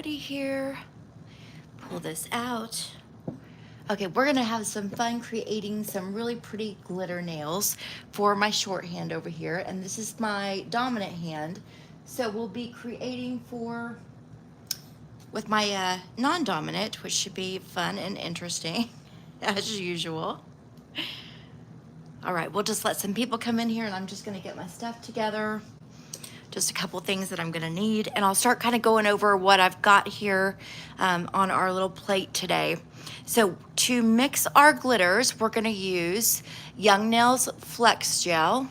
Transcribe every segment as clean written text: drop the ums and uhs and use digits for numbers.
ready here. Pull this out. Okay, we're gonna have some fun creating some really pretty glitter nails for my shorthand over here. And this is my dominant hand. So we'll be creating with my non-dominant, which should be fun and interesting as usual. All right, we'll just let some people come in here and I'm just gonna get my stuff together. Just a couple things that I'm gonna need, and I'll start kind of going over what I've got here on our little plate today. So to mix our glitters, we're gonna use YoungNails Flex Gel,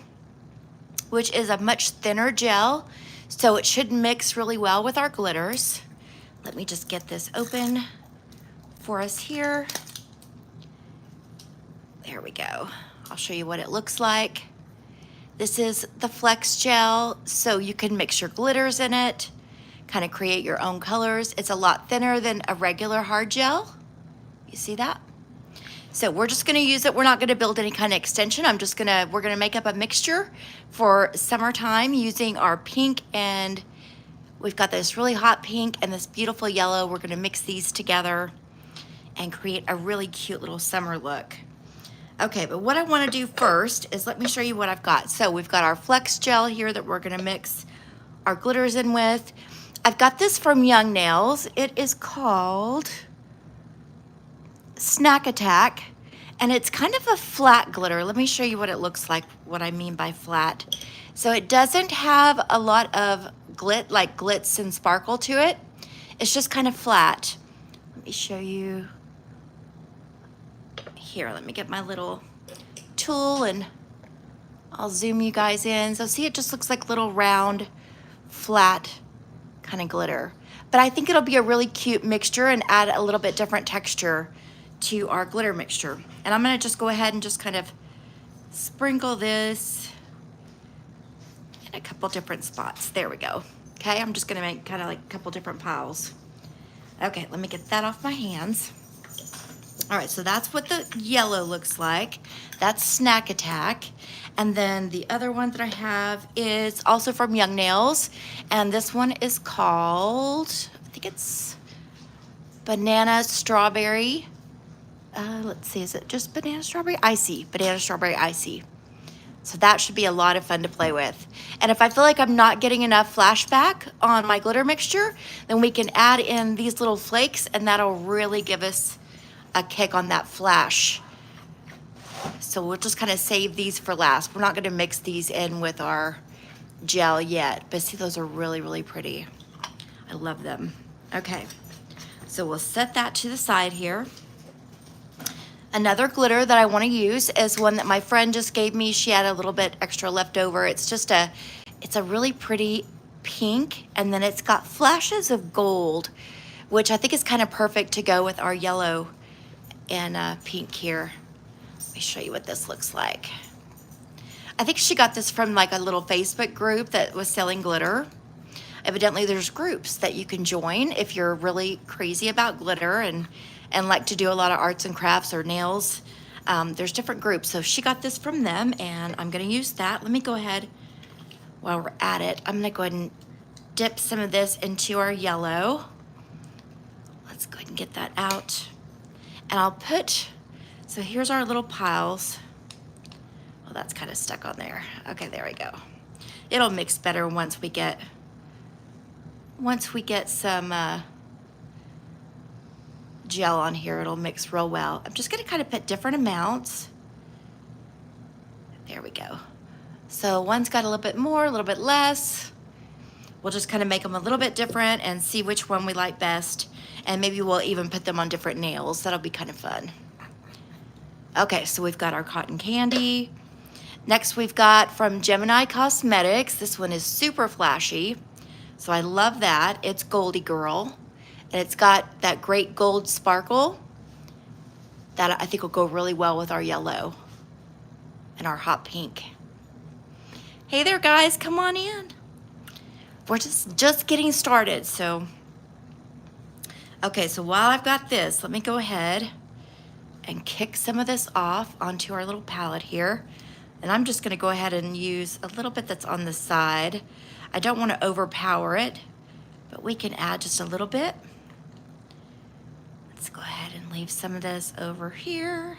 which is a much thinner gel, so it should mix really well with our glitters. Let me just get this open for us here. There we go. I'll show you what it looks like. This is the Flex Gel, so you can mix your glitters in it, kind of create your own colors. It's a lot thinner than a regular hard gel. You see that? So we're just gonna use it. We're not gonna build any kind of extension. We're gonna make up a mixture for summertime using our pink, and we've got this really hot pink and this beautiful yellow. We're gonna mix these together and create a really cute little summer look. Okay, but what I want to do first is let me show you what I've got. So we've got our Flex Gel here that we're going to mix our glitters in with. I've got this from YoungNails. It is called Snack Attack, and it's kind of a flat glitter. Let me show you what it looks like, what I mean by flat. So it doesn't have a lot of glitz and sparkle to it. It's just kind of flat. Let me show you. Here, let me get my little tool and I'll zoom you guys in. So see, it just looks like little round, flat kind of glitter. But I think it'll be a really cute mixture and add a little bit different texture to our glitter mixture. And I'm gonna just go ahead and just kind of sprinkle this in a couple different spots. There we go. Okay, I'm just gonna make kind of like a couple different piles. Okay, let me get that off my hands. All right, so that's what the yellow looks like. That's Snack Attack. And then the other one that I have is also from YoungNails. And this one is called, I think it's Banana Strawberry. Let's see, is it just Banana Strawberry? Icy, Banana Strawberry Icy. So that should be a lot of fun to play with. And if I feel like I'm not getting enough flashback on my glitter mixture, then we can add in these little flakes and that'll really give us a kick on that flash. So we'll just kind of save these for last. We're not gonna mix these in with our gel yet, but see, those are really, really pretty. I love them. Okay, so we'll set that to the side here. Another glitter that I wanna use is one that my friend just gave me. She had a little bit extra left over. It's a really pretty pink, and then it's got flashes of gold, which I think is kind of perfect to go with our yellow and pink here. Let me show you what this looks like. I think she got this from like a little Facebook group that was selling glitter. Evidently there's groups that you can join if you're really crazy about glitter and like to do a lot of arts and crafts or nails. There's different groups. So she got this from them and I'm gonna use that. Let me go ahead, while we're at it, I'm gonna go ahead and dip some of this into our yellow. Let's go ahead and get that out. And I'll put, so here's our little piles. Well, that's kind of stuck on there. Okay, there we go. It'll mix better once we get some gel on here. It'll mix real well. I'm just gonna kind of put different amounts. There we go. So one's got a little bit more, a little bit less. We'll just kind of make them a little bit different and see which one we like best. And maybe we'll even put them on different nails. That'll be kind of fun. Okay, so we've got our cotton candy. Next we've got from Gemini Cosmetics. This one is super flashy. So I love that. It's Goldie Girl. And it's got that great gold sparkle that I think will go really well with our yellow and our hot pink. Hey there guys, come on in. We're just getting started, so. Okay, so while I've got this, let me go ahead and kick some of this off onto our little palette here. And I'm just gonna go ahead and use a little bit that's on the side. I don't wanna overpower it but we can add just a little bit. Let's go ahead and leave some of this over here.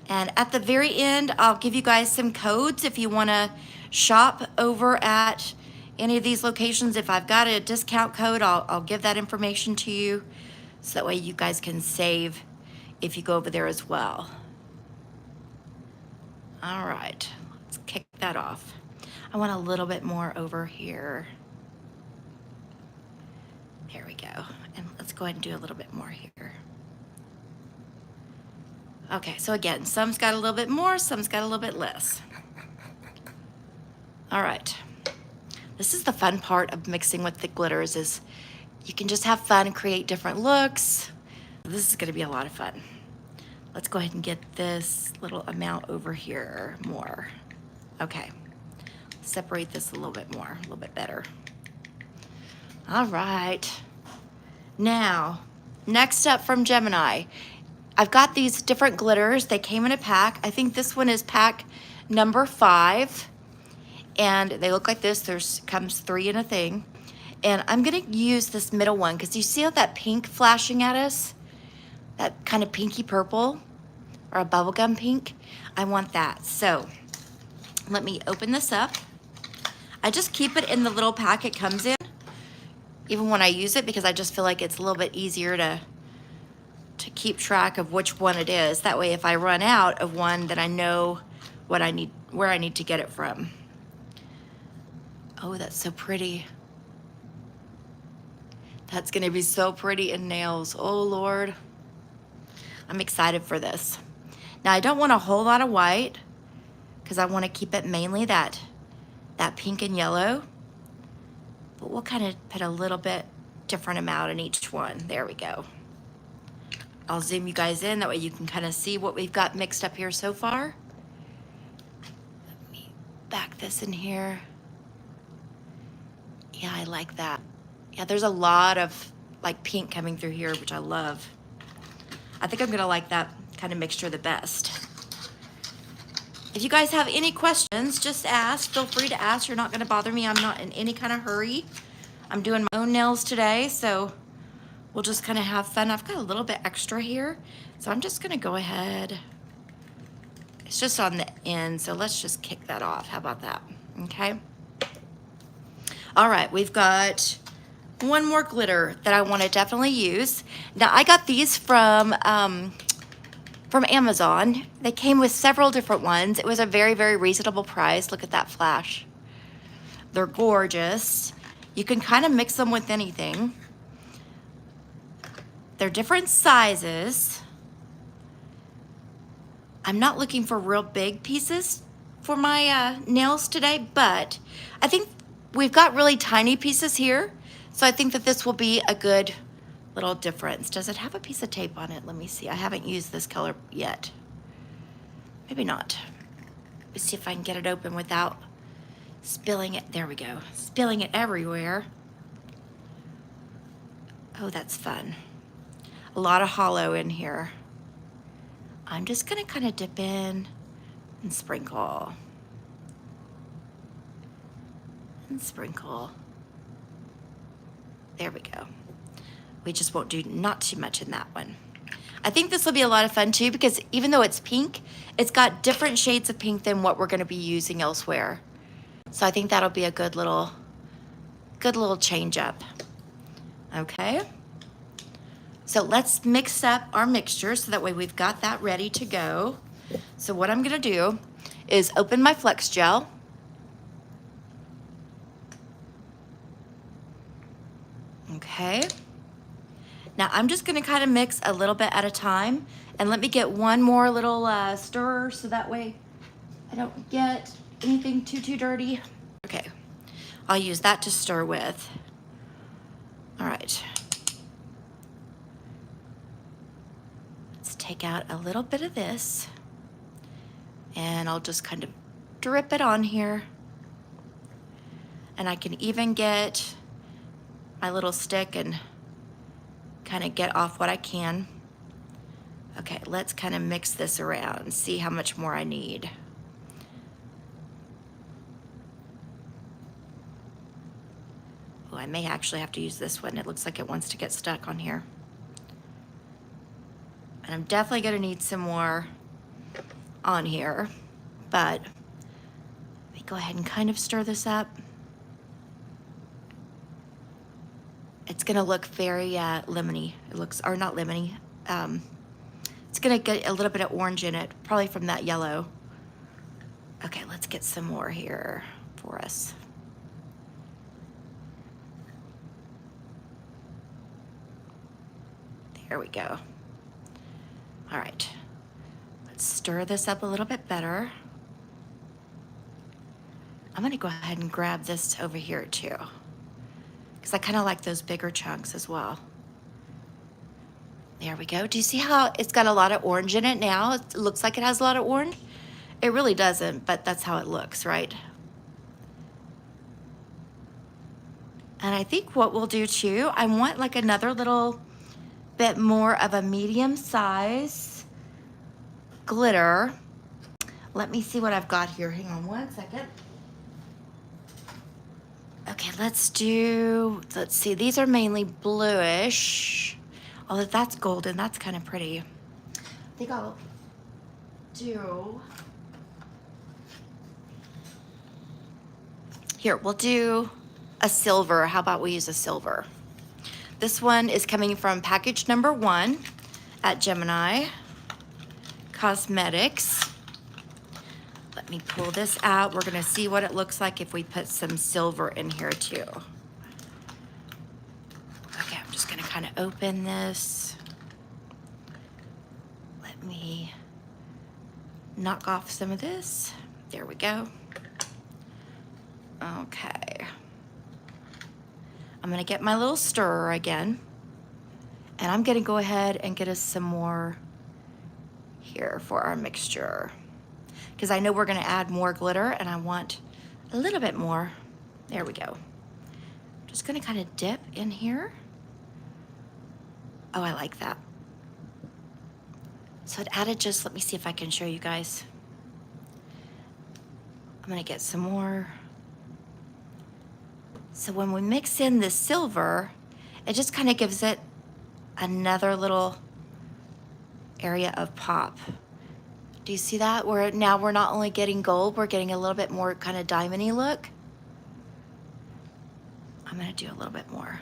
And at the very end, I'll give you guys some codes if you want to shop over at any of these locations. If I've got a discount code, I'll give that information to you so that way you guys can save if you go over there as well. All right, let's kick that off. I want a little bit more over here. There we go. And let's go ahead and do a little bit more here. Okay, so again, some's got a little bit more, some's got a little bit less. All right. This is the fun part of mixing with the glitters, is you can just have fun and create different looks. This is gonna be a lot of fun. Let's go ahead and get this little amount over here more. Okay, separate this a little bit more, a little bit better. All right. Now, next up from Gemini, I've got these different glitters. They came in a pack. I think this one is pack number 5. And they look like this. There's comes 3 in a thing. And I'm gonna use this middle one because you see how that pink flashing at us? That kind of pinky purple or a bubblegum pink? I want that. So let me open this up. I just keep it in the little pack it comes in, even when I use it, because I just feel like it's a little bit easier to keep track of which one it is. That way if I run out of one, then I know what I need, where I need to get it from. Oh, that's so pretty. That's gonna be so pretty in nails. Oh Lord. I'm excited for this. Now I don't want a whole lot of white because I want to keep it mainly that pink and yellow. But we'll kind of put a little bit different amount in each one. There we go. I'll zoom you guys in, that way you can kind of see what we've got mixed up here so far. Let me back this in here. Yeah, I like that. Yeah, there's a lot of like pink coming through here, which I love. I think I'm gonna like that kind of mixture the best. If you guys have any questions, just ask. Feel free to ask. You're not gonna bother me. I'm not in any kind of hurry. I'm doing my own nails today, so we'll just kind of have fun. I've got a little bit extra here, so I'm just gonna go ahead. It's just on the end, so let's just kick that off. How about that? Okay. All right, we've got one more glitter that I want to definitely use. Now I got these from Amazon. They came with several different ones. It was a very, very reasonable price. Look at that flash. They're gorgeous. You can kind of mix them with anything. They're different sizes. I'm not looking for real big pieces for my nails today, but I think we've got really tiny pieces here. So I think that this will be a good little difference. Does it have a piece of tape on it? Let me see. I haven't used this color yet. Maybe not. Let's see if I can get it open without spilling it. There we go. Spilling it everywhere. Oh, that's fun. A lot of hollow in here. I'm just gonna kind of dip in and sprinkle. And sprinkle. There we go. We just won't do not too much in that one. I think this will be a lot of fun too, because even though it's pink, it's got different shades of pink than what we're gonna be using elsewhere. So I think that'll be a good little change up. Okay. So let's mix up our mixture so that way we've got that ready to go. So what I'm gonna do is open my Flex Gel. Okay. Now I'm just gonna kind of mix a little bit at a time, and let me get one more little stir so that way I don't get anything too dirty. Okay, I'll use that to stir with. All right. Let's take out a little bit of this, and I'll just kind of drip it on here. And I can even get my little stick and kind of get off what I can. Okay, let's kind of mix this around and see how much more I need. I may actually have to use this one. It looks like it wants to get stuck on here. And I'm definitely gonna need some more on here, but let me go ahead and kind of stir this up. It's gonna look very lemony. It looks, or not lemony. It's gonna get a little bit of orange in it, probably from that yellow. Okay, let's get some more here for us. There we go. All right, let's stir this up a little bit better. I'm gonna go ahead and grab this over here too, because I kind of like those bigger chunks as well. There we go. Do you see how it's got a lot of orange in it now? It looks like it has a lot of orange. It really doesn't, but that's how it looks, right? And I think what we'll do too, I want like another little bit more of a medium size glitter. Let me see what I've got here. Hang on one second. Okay, let's see, these are mainly bluish. Although that's golden, that's kind of pretty. I think I'll do, here, we'll do a silver. How about we use a silver? This one is coming from package number 1 at Gemini Cosmetics. Let me pull this out. We're gonna see what it looks like if we put some silver in here too. Okay, I'm just gonna kind of open this. Let me knock off some of this. There we go. Okay. I'm gonna get my little stirrer again, and I'm gonna go ahead and get us some more here for our mixture, because I know we're gonna add more glitter and I want a little bit more. There we go. Just gonna kind of dip in here. Oh, I like that. So it added just, let me see if I can show you guys. I'm gonna get some more. So when we mix in this silver, it just kind of gives it another little area of pop. Do you see that? Now we're not only getting gold, we're getting a little bit more kind of diamond-y look. I'm gonna do a little bit more.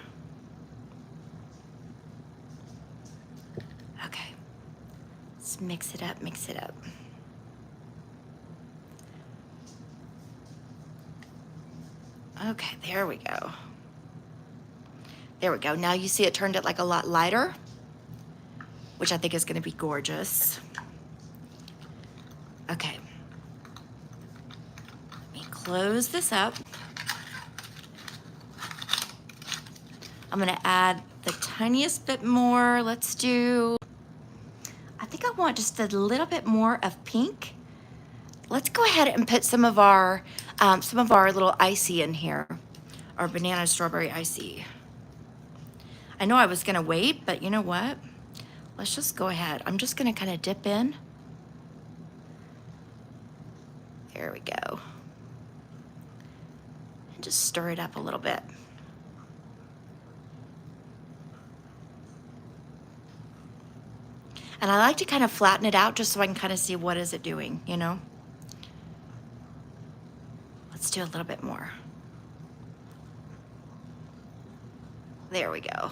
Okay, let's mix it up, mix it up. Okay, there we go. There we go. Now you see it turned it like a lot lighter, which I think is gonna be gorgeous. Okay. Let me close this up. I'm gonna add the tiniest bit more. Let's do, I think I want just a little bit more of pink. Let's go ahead and put some of our little icy in here, our banana strawberry icy. I know I was gonna wait, but you know what? Let's just go ahead. I'm just gonna kind of dip in. There we go. And just stir it up a little bit. And I like to kind of flatten it out just so I can kind of see what is it doing, you know? Let's do a little bit more. There we go.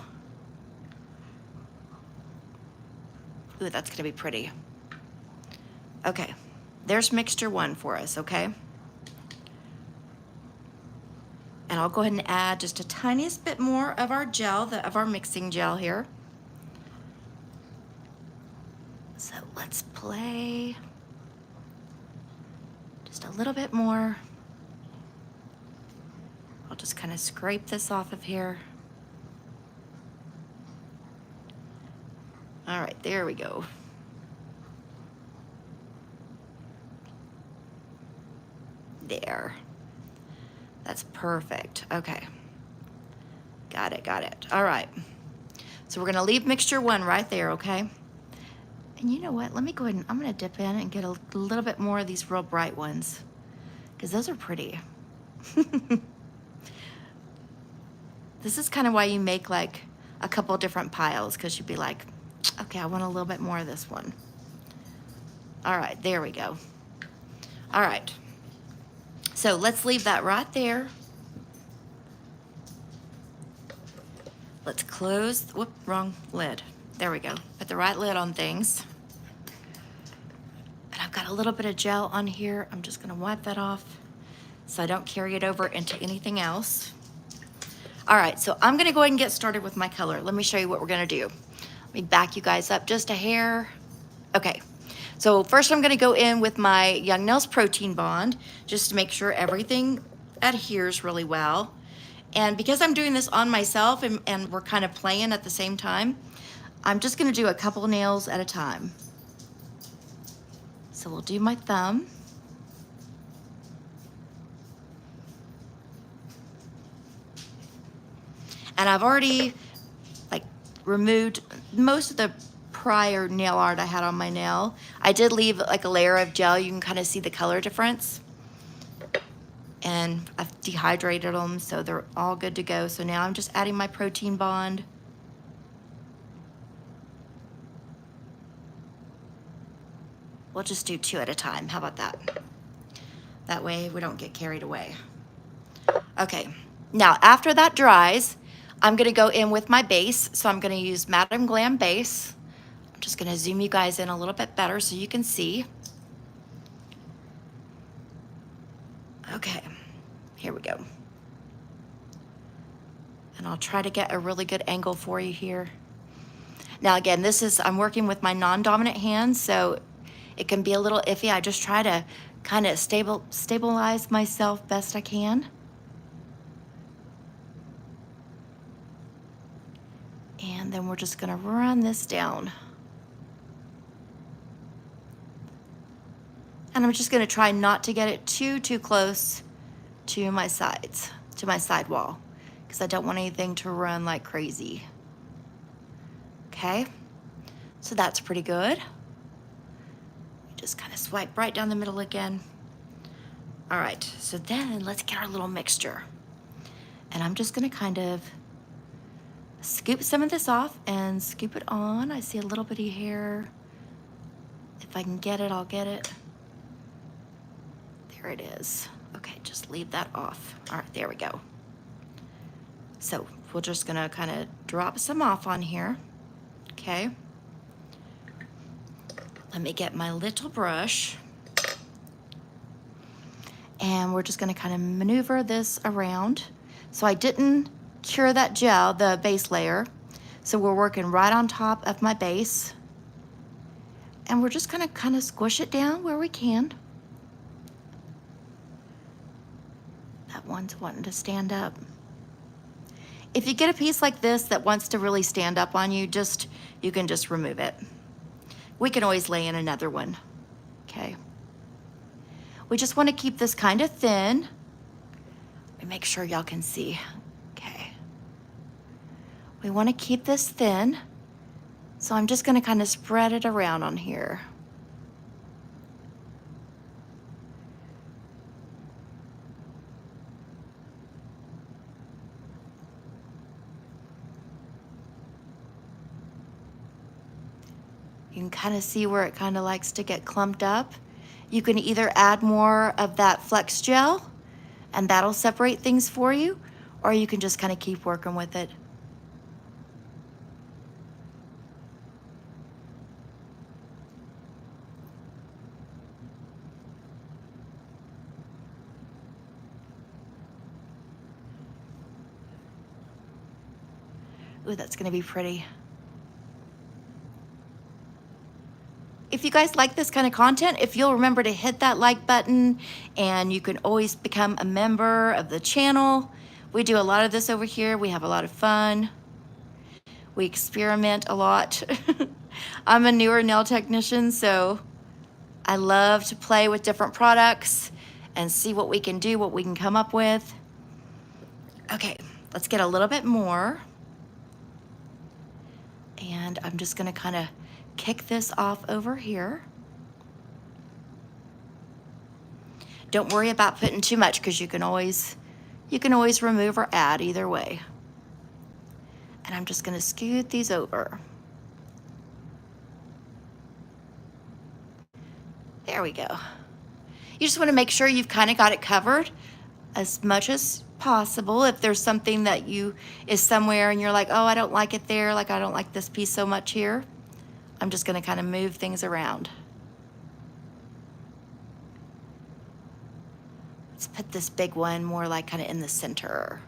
Ooh, that's gonna be pretty. Okay, there's mixture 1 for us, okay? And I'll go ahead and add just a tiniest bit more of our gel, of our mixing gel here. So let's play just a little bit more. I'll just kind of scrape this off of here. All right, there we go. There. That's perfect. Okay. Got it, got it. All right. So we're gonna leave mixture 1 right there, okay? And you know what? Let me go ahead and I'm gonna dip in and get a little bit more of these real bright ones, because those are pretty. This is kind of why you make like a couple different piles, because you'd be like, okay, I want a little bit more of this one. All right, there we go. All right, so let's leave that right there. Let's close, whoop, wrong lid. There we go, put the right lid on things. And I've got a little bit of gel on here. I'm just gonna wipe that off so I don't carry it over into anything else. All right, so I'm gonna go ahead and get started with my color. Let me show you what we're gonna do. Let me back you guys up just a hair. Okay, so first I'm gonna go in with my YoungNails Protein Bond just to make sure everything adheres really well. And because I'm doing this on myself and we're kind of playing at the same time, I'm just gonna do a couple nails at a time. So we'll do my thumb. And I've already like removed most of the prior nail art I had on my nail. I did leave like a layer of gel. You can kind of see the color difference. And I've dehydrated them, so they're all good to go. So now I'm just adding my Protein Bond. We'll just do 2 at a time. How about that? That way we don't get carried away. Okay, now after that dries, I'm gonna go in with my base. So I'm gonna use Madam Glam base. I'm just gonna zoom you guys in a little bit better so you can see. Okay, here we go. And I'll try to get a really good angle for you here. Now again, I'm working with my non-dominant hand, so it can be a little iffy. I just try to kind of stabilize myself best I can. And then we're just gonna run this down. And I'm just gonna try not to get it too close to my sides, to my side wall, because I don't want anything to run like crazy. Okay, so that's pretty good. Just kind of swipe right down the middle again. All right, so then let's get our little mixture. And I'm just gonna kind of scoop some of this off and scoop it on. I see a little bitty hair. If I can get it, I'll get it. There it is. Okay, just leave that off. All right, there we go. So we're just gonna kind of drop some off on here. Okay. Let me get my little brush. And we're just gonna kind of maneuver this around. So I didn't cure that gel, the base layer. So we're working right on top of my base. And we're just gonna kind of squish it down where we can. That one's wanting to stand up. If you get a piece like this that wants to really stand up on you, you can just remove it. We can always lay in another one, okay? We just want to keep this kind of thin. Let me make sure y'all can see, okay? We want to keep this thin, so I'm just going to kind of spread it around on here. You can kind of see where it kind of likes to get clumped up. You can either add more of that flex gel and that'll separate things for you, or you can just kind of keep working with it. Ooh, that's gonna be pretty. If you guys like this kind of content, if you'll remember to hit that like button, and you can always become a member of the channel. We do a lot of this over here. We have a lot of fun. We experiment a lot. I'm a newer nail technician, so I love to play with different products and see what we can do, what we can come up with. Okay, let's get a little bit more. And I'm just gonna kind of kick this off over here. Don't worry about putting too much, because you can always remove or add either way. And I'm just gonna scoot these over. There we go. You just wanna make sure you've kind of got it covered as much as possible. If there's something that is somewhere and you're like, oh, I don't like it there, like I don't like this piece so much here, I'm just gonna kind of move things around. Let's put this big one more like kind of in the center.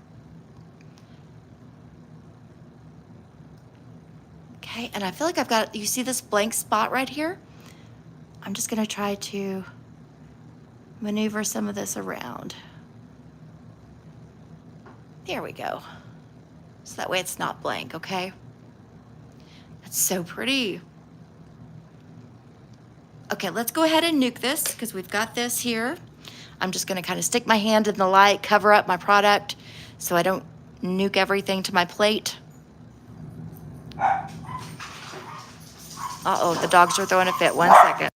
Okay, and I feel like I've got, you see this blank spot right here? I'm just gonna try to maneuver some of this around. There we go. So that way it's not blank, okay? That's so pretty. Okay, let's go ahead and nuke this because we've got this here. I'm just gonna kind of stick my hand in the light, cover up my product so I don't nuke everything to my plate. Uh-oh, the dogs are throwing a fit. 1 second.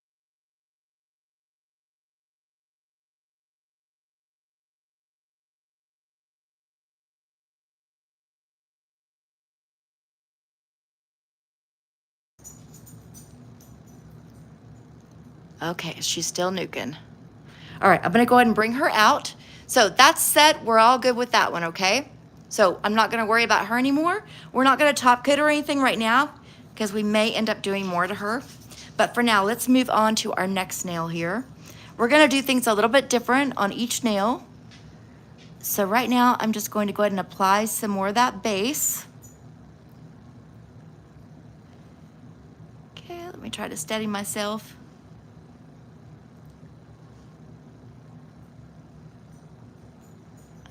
Okay, she's still nuking. All right, I'm gonna go ahead and bring her out. So that's set, we're all good with that one, okay? So I'm not gonna worry about her anymore. We're not gonna top coat or anything right now because we may end up doing more to her. But for now, let's move on to our next nail here. We're gonna do things a little bit different on each nail. So right now, I'm just going to go ahead and apply some more of that base. Okay, let me try to steady myself.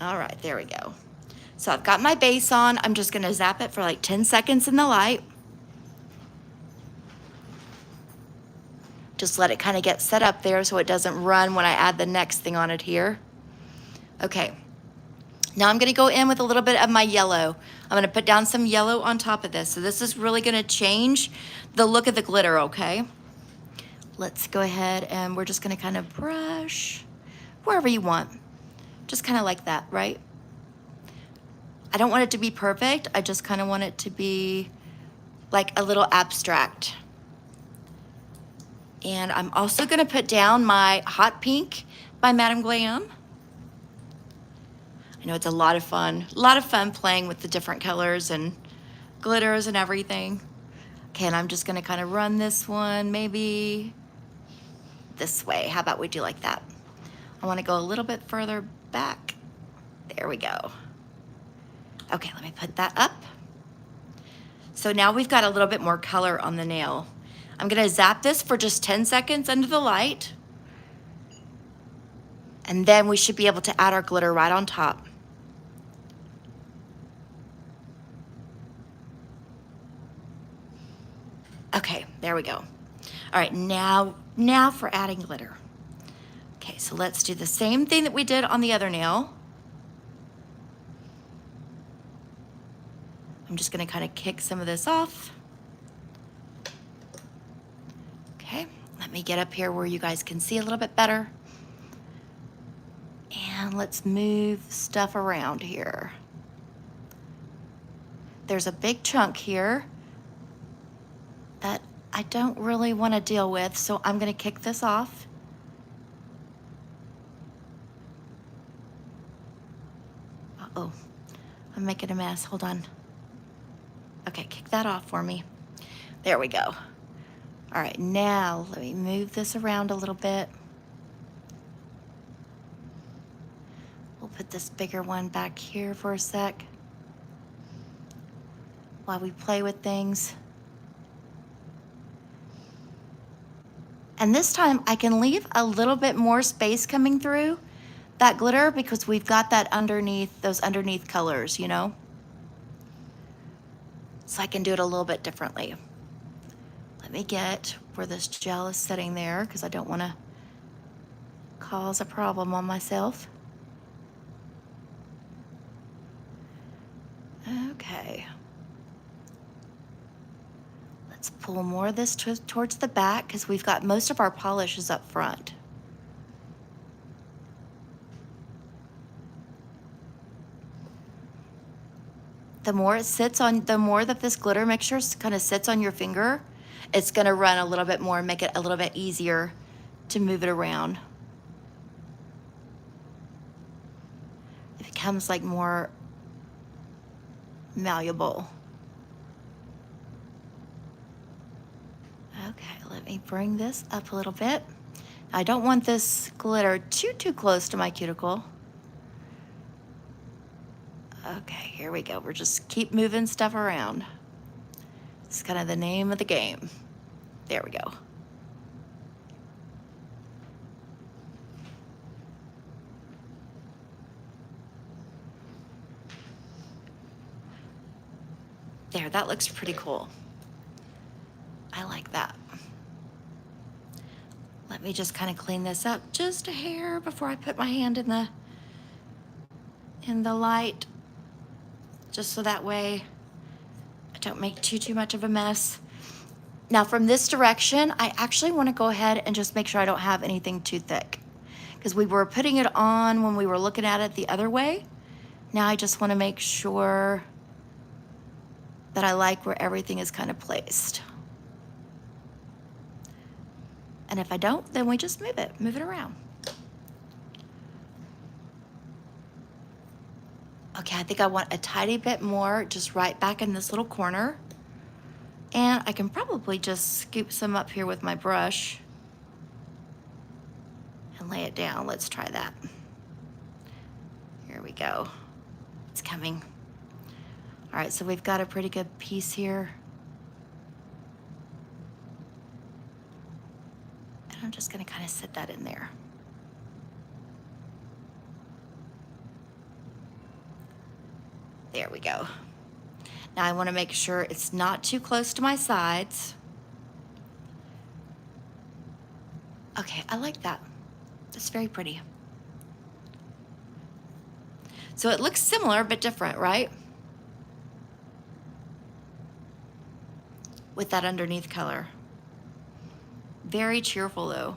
All right, there we go. So I've got my base on. I'm just gonna zap it for like 10 seconds in the light. Just let it kind of get set up there so it doesn't run when I add the next thing on it here. Okay, now I'm gonna go in with a little bit of my yellow. I'm gonna put down some yellow on top of this. So this is really gonna change the look of the glitter, okay? Let's go ahead and we're just gonna kind of brush wherever you want. Just kind of like that, right? I don't want it to be perfect. I just kind of want it to be like a little abstract. And I'm also gonna put down my Hot Pink by Madame Glam. I know it's a lot of fun playing with the different colors and glitters and everything. Okay, and I'm just gonna kind of run this one maybe this way. How about we do like that? I wanna go a little bit further back. There we go. Okay, let me put that up. So now we've got a little bit more color on the nail. I'm gonna zap this for just 10 seconds under the light. And then we should be able to add our glitter right on top. Okay, there we go. All right, now for adding glitter. Okay, so let's do the same thing that we did on the other nail. I'm just gonna kind of kick some of this off. Okay, let me get up here where you guys can see a little bit better. And let's move stuff around here. There's a big chunk here that I don't really want to deal with, so I'm gonna kick this off. Uh-oh, I'm making a mess, hold on. Okay, kick that off for me. There we go. All right, now let me move this around a little bit. We'll put this bigger one back here for a sec while we play with things. And this time I can leave a little bit more space coming through that glitter because we've got that underneath, those underneath colors, you know? So I can do it a little bit differently. Let me get where this gel is sitting there because I don't want to cause a problem on myself. Okay. Let's pull more of this towards the back because we've got most of our polishes up front. the more it sits on, the more that this glitter mixture kind of sits on your finger, it's gonna run a little bit more and make it a little bit easier to move it around. It becomes like more malleable. Okay, let me bring this up a little bit. I don't want this glitter too close to my cuticle. Okay, here we go. We're just keep moving stuff around. It's kind of the name of the game. There we go. There, that looks pretty cool. I like that. Let me just kind of clean this up just a hair before I put my hand in the light, just so that way I don't make too much of a mess. Now from this direction, I actually want to go ahead and just make sure I don't have anything too thick, because we were putting it on when we were looking at it the other way. Now I just want to make sure that I like where everything is kind of placed. And if I don't, then we just move it around. Okay, I think I want a tiny bit more just right back in this little corner. And I can probably just scoop some up here with my brush and lay it down. Let's try that. Here we go. It's coming. All right, so we've got a pretty good piece here. And I'm just gonna kind of sit that in there. There we go. Now I want to make sure it's not too close to my sides. Okay, I like that. That's very pretty. So it looks similar but different, right? With that underneath color. Very cheerful though.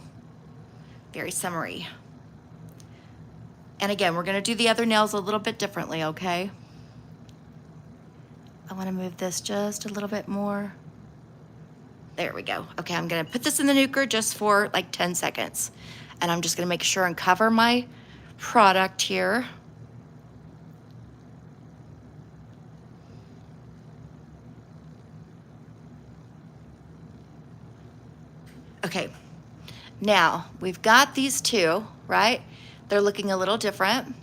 Very summery. And again, we're gonna do the other nails a little bit differently, okay? I wanna move this just a little bit more. There we go. Okay, I'm gonna put this in the nuker just for like 10 seconds. And I'm just gonna make sure and cover my product here. Okay, now we've got these two, right? They're looking a little different.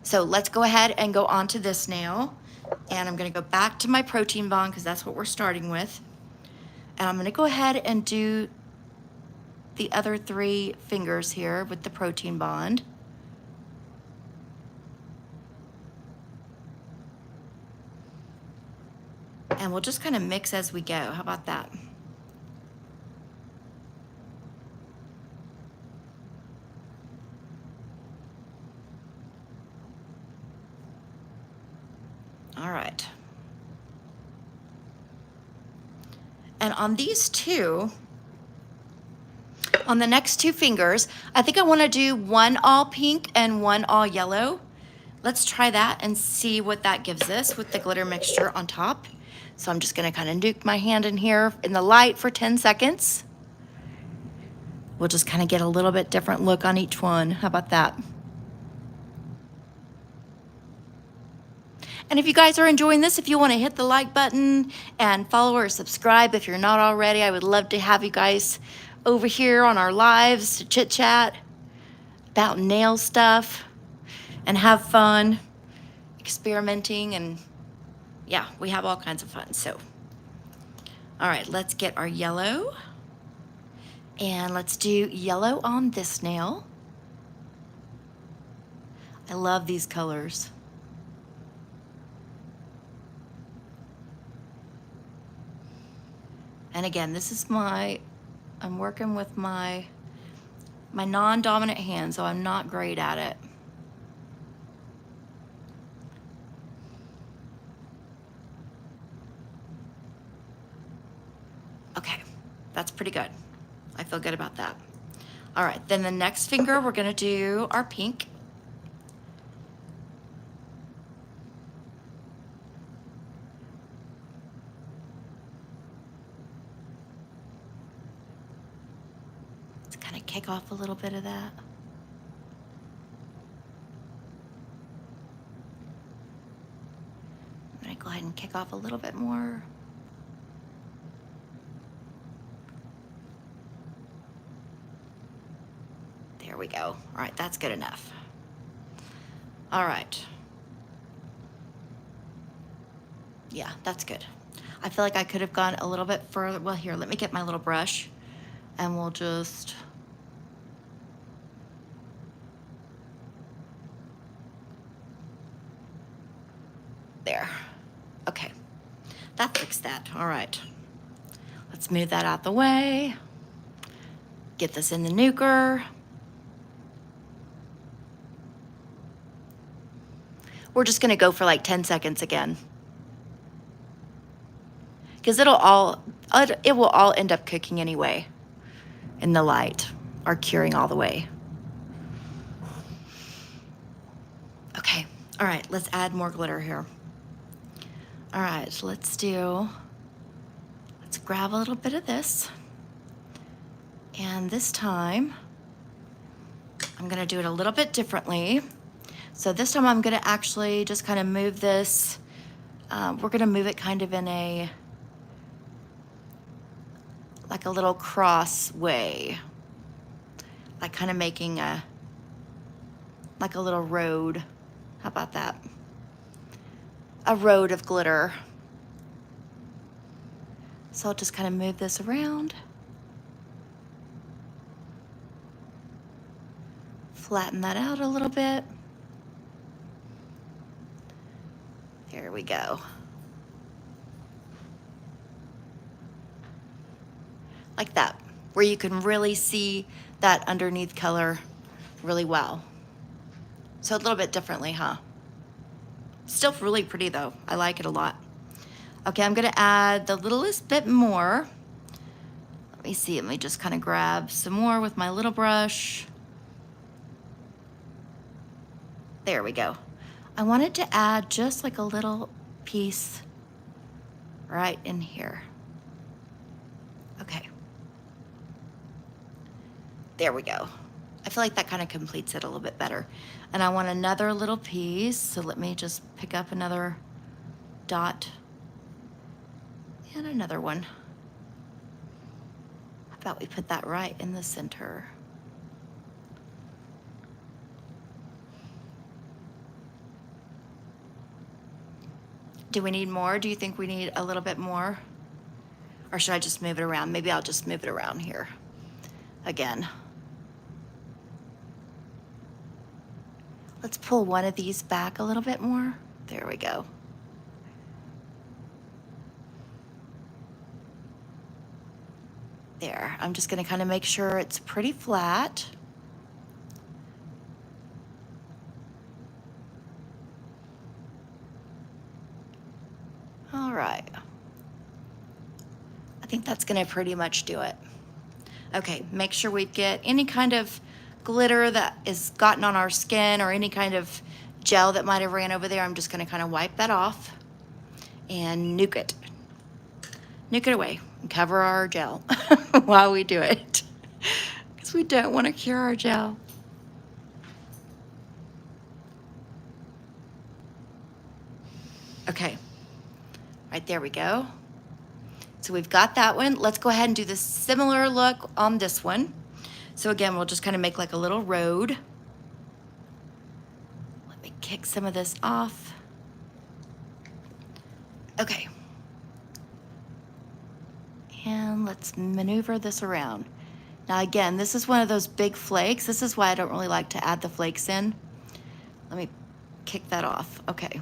So let's go ahead and go on to this nail. And I'm gonna go back to my protein bond because that's what we're starting with. And I'm gonna go ahead and do the other 3 fingers here with the protein bond. And we'll just kind of mix as we go. How about that? All right. And on these two, on the next 2 fingers, I think I want to do one all pink and one all yellow. Let's try that and see what that gives us with the glitter mixture on top. So I'm just going to kind of nuke my hand in here in the light for 10 seconds. We'll just kind of get a little bit different look on each one. How about that? And if you guys are enjoying this, if you want to hit the like button and follow or subscribe if you're not already, I would love to have you guys over here on our lives to chit chat about nail stuff and have fun experimenting. And yeah, we have all kinds of fun. So, all right, let's get our yellow and let's do yellow on this nail. I love these colors. And again, this is I'm working with my non-dominant hand, so I'm not great at it. Okay, that's pretty good. I feel good about that. All right, then the next finger, we're gonna do our pink. kick off a little bit of that. I'm gonna go ahead and kick off a little bit more. There we go. All right, that's good enough. All right. Yeah, that's good. I feel like I could have gone a little bit further. Well, here, let me get my little brush and we'll just... There. Okay. That fixed that. All right. Let's move that out the way. Get this in the nuker. We're just gonna go for like 10 seconds again. Because it will all end up cooking anyway in the light or curing all the way. Okay, all right, let's add more glitter here. All right, so let's grab a little bit of this. And this time, I'm gonna do it a little bit differently. So this time I'm gonna actually just kind of move this. We're gonna move it kind of in like a little cross way. Like kind of making like a little road. How about that? A road of glitter. So I'll just kind of move this around. Flatten that out a little bit. There we go. Like that, where you can really see that underneath color really well. So a little bit differently, huh? Still really pretty though. I like it a lot. Okay, I'm gonna add the littlest bit more. Let me see, let me just kind of grab some more with my little brush. There we go. I wanted to add just like a little piece right in here. Okay. There we go. I feel like that kind of completes it a little bit better. And I want another little piece, so let me just pick up another dot and another one. How about we put that right in the center? Do we need more? Do you think we need a little bit more? Or should I just move it around? Maybe I'll just move it around here again. Let's pull one of these back a little bit more. There we go. There, I'm just gonna kind of make sure it's pretty flat. All right. I think that's gonna pretty much do it. Okay, make sure we get any kind of glitter that is gotten on our skin or any kind of gel that might have ran over there. I'm just gonna kind of wipe that off and nuke it. Nuke it away and cover our gel while we do it, because we don't want to cure our gel. Okay, right there we go. So we've got that one. Let's go ahead and do the similar look on this one. So again, we'll just kind of make like a little road. Let me kick some of this off. Okay. And let's maneuver this around. Now again, this is one of those big flakes. This is why I don't really like to add the flakes in. Let me kick that off. Okay.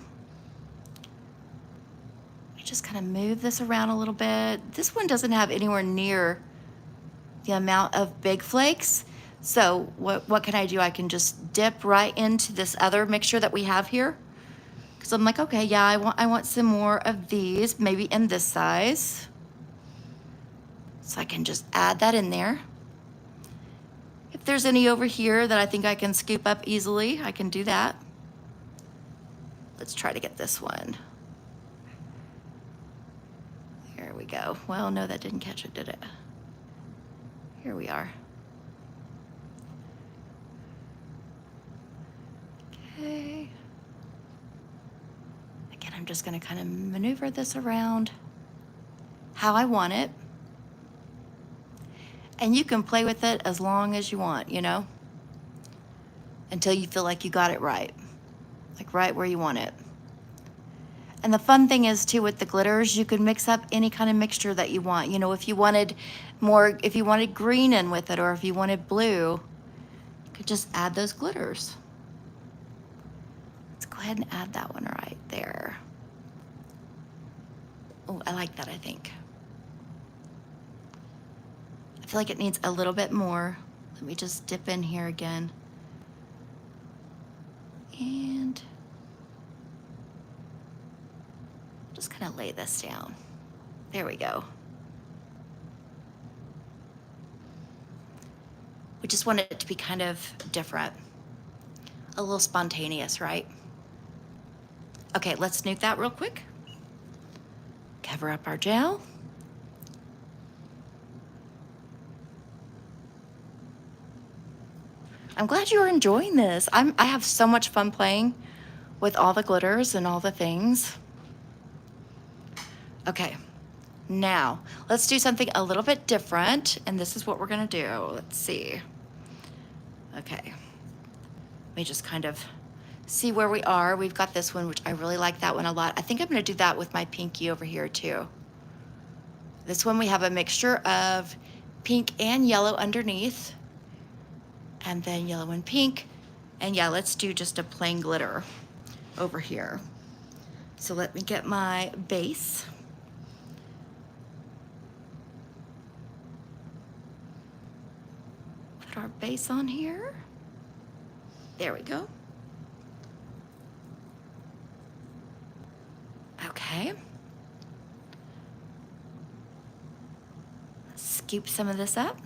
I just kind of move this around a little bit. This one doesn't have anywhere near the amount of big flakes. So what can I do? I can just dip right into this other mixture that we have here. Because I'm like, okay, yeah, I want some more of these, maybe in this size. So I can just add that in there. If there's any over here that I think I can scoop up easily, I can do that. Let's try to get this one. There we go. Well, no, that didn't catch it, did it? Here we are. Okay. Again, I'm just gonna kind of maneuver this around how I want it. And you can play with it as long as you want, you know, until you feel like you got it right, like right where you want it. And the fun thing is too, with the glitters, you can mix up any kind of mixture that you want. You know, if you wanted more, if you wanted green in with it, or if you wanted blue, you could just add those glitters. Let's go ahead and add that one right there. Oh, I like that, I think. I feel like it needs a little bit more. Let me just dip in here again. And just kind of lay this down. There we go. We just want it to be kind of different, a little spontaneous, right? Okay, let's nuke that real quick. Cover up our gel. I'm glad you're enjoying this. I have so much fun playing with all the glitters and all the things. Okay, now let's do something a little bit different, and this is what we're gonna do. Let's see. Okay, let me just kind of see where we are. We've got this one, which I really like that one a lot. I think I'm gonna do that with my pinky over here too. This one we have a mixture of pink and yellow underneath, and then yellow and pink. And yeah, let's do just a plain glitter over here. So let me get my base. Put our base on here. There we go. Okay. Scoop some of this up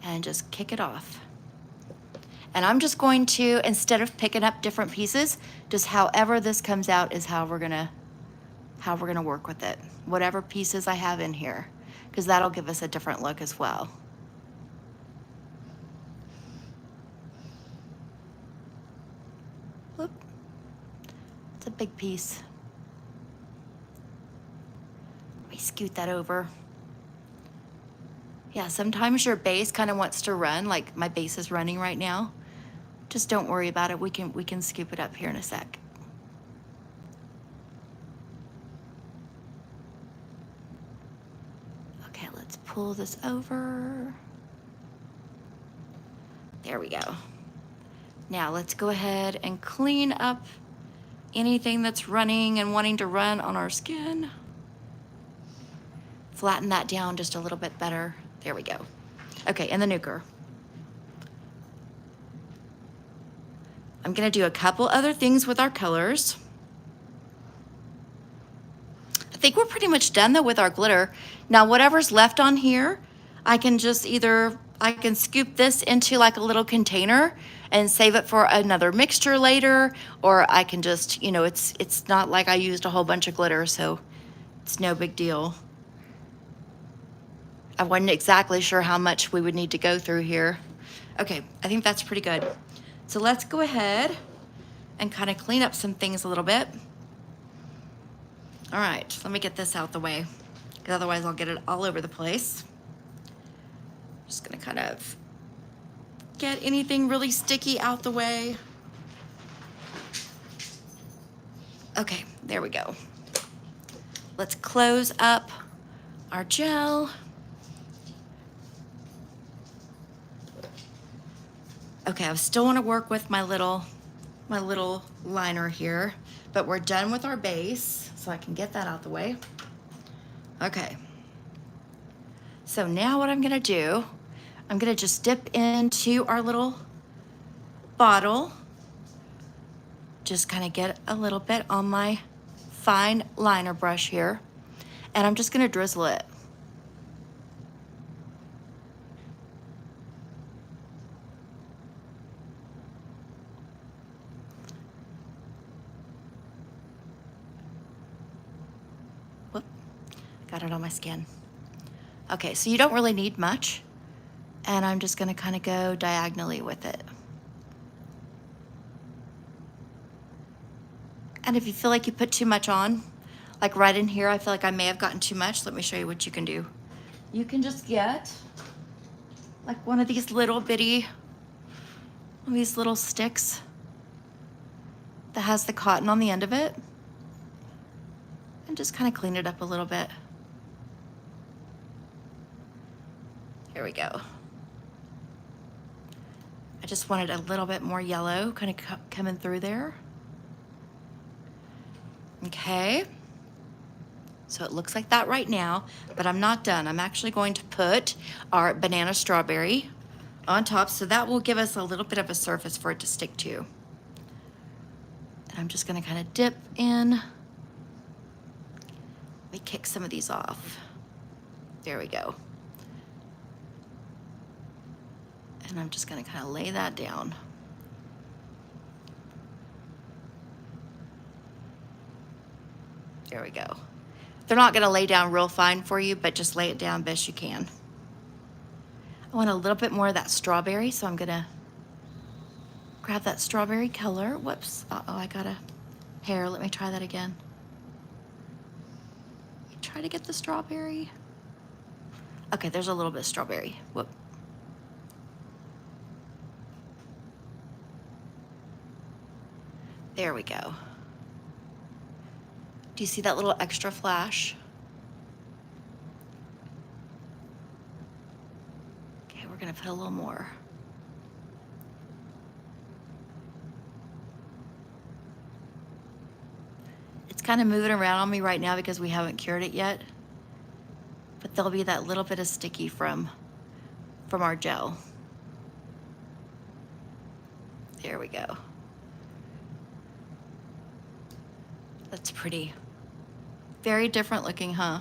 and just kick it off. And I'm just going to, instead of picking up different pieces, just however this comes out is how we're gonna work with it. Whatever pieces I have in here, because that'll give us a different look as well. Whoop. It's a big piece. Let me scoot that over. Yeah, sometimes your base kind of wants to run, like my base is running right now. Just don't worry about it. We can scoop it up here in a sec. Okay, let's pull this over. There we go. Now let's go ahead and clean up anything that's running and wanting to run on our skin. Flatten that down just a little bit better. There we go. Okay, and the nuker. I'm gonna do a couple other things with our colors. I think we're pretty much done though with our glitter. Now whatever's left on here, I can just I can scoop this into like a little container and save it for another mixture later, or I can just, you know, it's not like I used a whole bunch of glitter, so it's no big deal. I wasn't exactly sure how much we would need to go through here. Okay, I think that's pretty good. So let's go ahead and kind of clean up some things a little bit. All right, let me get this out the way, because otherwise I'll get it all over the place. Just gonna kind of get anything really sticky out the way. Okay, there we go. Let's close up our gel. Okay, I still want to work with my little liner here, but we're done with our base, so I can get that out the way. Okay. So now what I'm gonna do, I'm gonna just dip into our little bottle, just kind of get a little bit on my fine liner brush here, and I'm just gonna drizzle it. Got it on my skin. Okay, so you don't really need much, and I'm just gonna kind of go diagonally with it. And if you feel like you put too much on, like right in here, I feel like I may have gotten too much. Let me show you what you can do. You can just get like one of these little bitty, one of these little sticks that has the cotton on the end of it, and just kind of clean it up a little bit. Here we go. I just wanted a little bit more yellow kind of coming through there. Okay. So it looks like that right now, but I'm not done. I'm actually going to put our banana strawberry on top, so that will give us a little bit of a surface for it to stick to. And I'm just gonna kind of dip in. Let me kick some of these off. There we go. And I'm just gonna kind of lay that down. There we go. They're not gonna lay down real fine for you, but just lay it down best you can. I want a little bit more of that strawberry, so I'm gonna grab that strawberry color. Whoops, uh-oh, I got a hair. Let me try that again. Try to get the strawberry. Okay, there's a little bit of strawberry. Whoop. There we go. Do you see that little extra flash? Okay, we're gonna put a little more. It's kind of moving around on me right now because we haven't cured it yet, but there'll be that little bit of sticky from our gel. There we go. That's pretty. Very different looking, huh?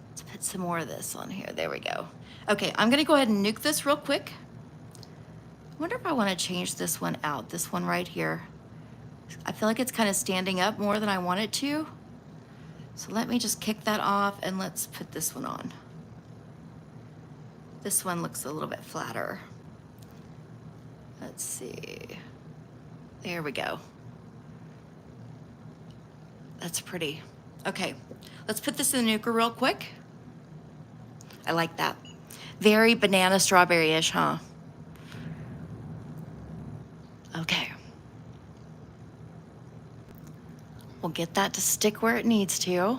Let's put some more of this on here. There we go. Okay, I'm gonna go ahead and nuke this real quick. I wonder if I want to change this one out, this one right here. I feel like it's kind of standing up more than I want it to. So let me just kick that off and let's put this one on. This one looks a little bit flatter. Let's see. There we go. That's pretty. Okay, let's put this in the nuker real quick. I like that. Very banana strawberry-ish, huh? Okay. We'll get that to stick where it needs to.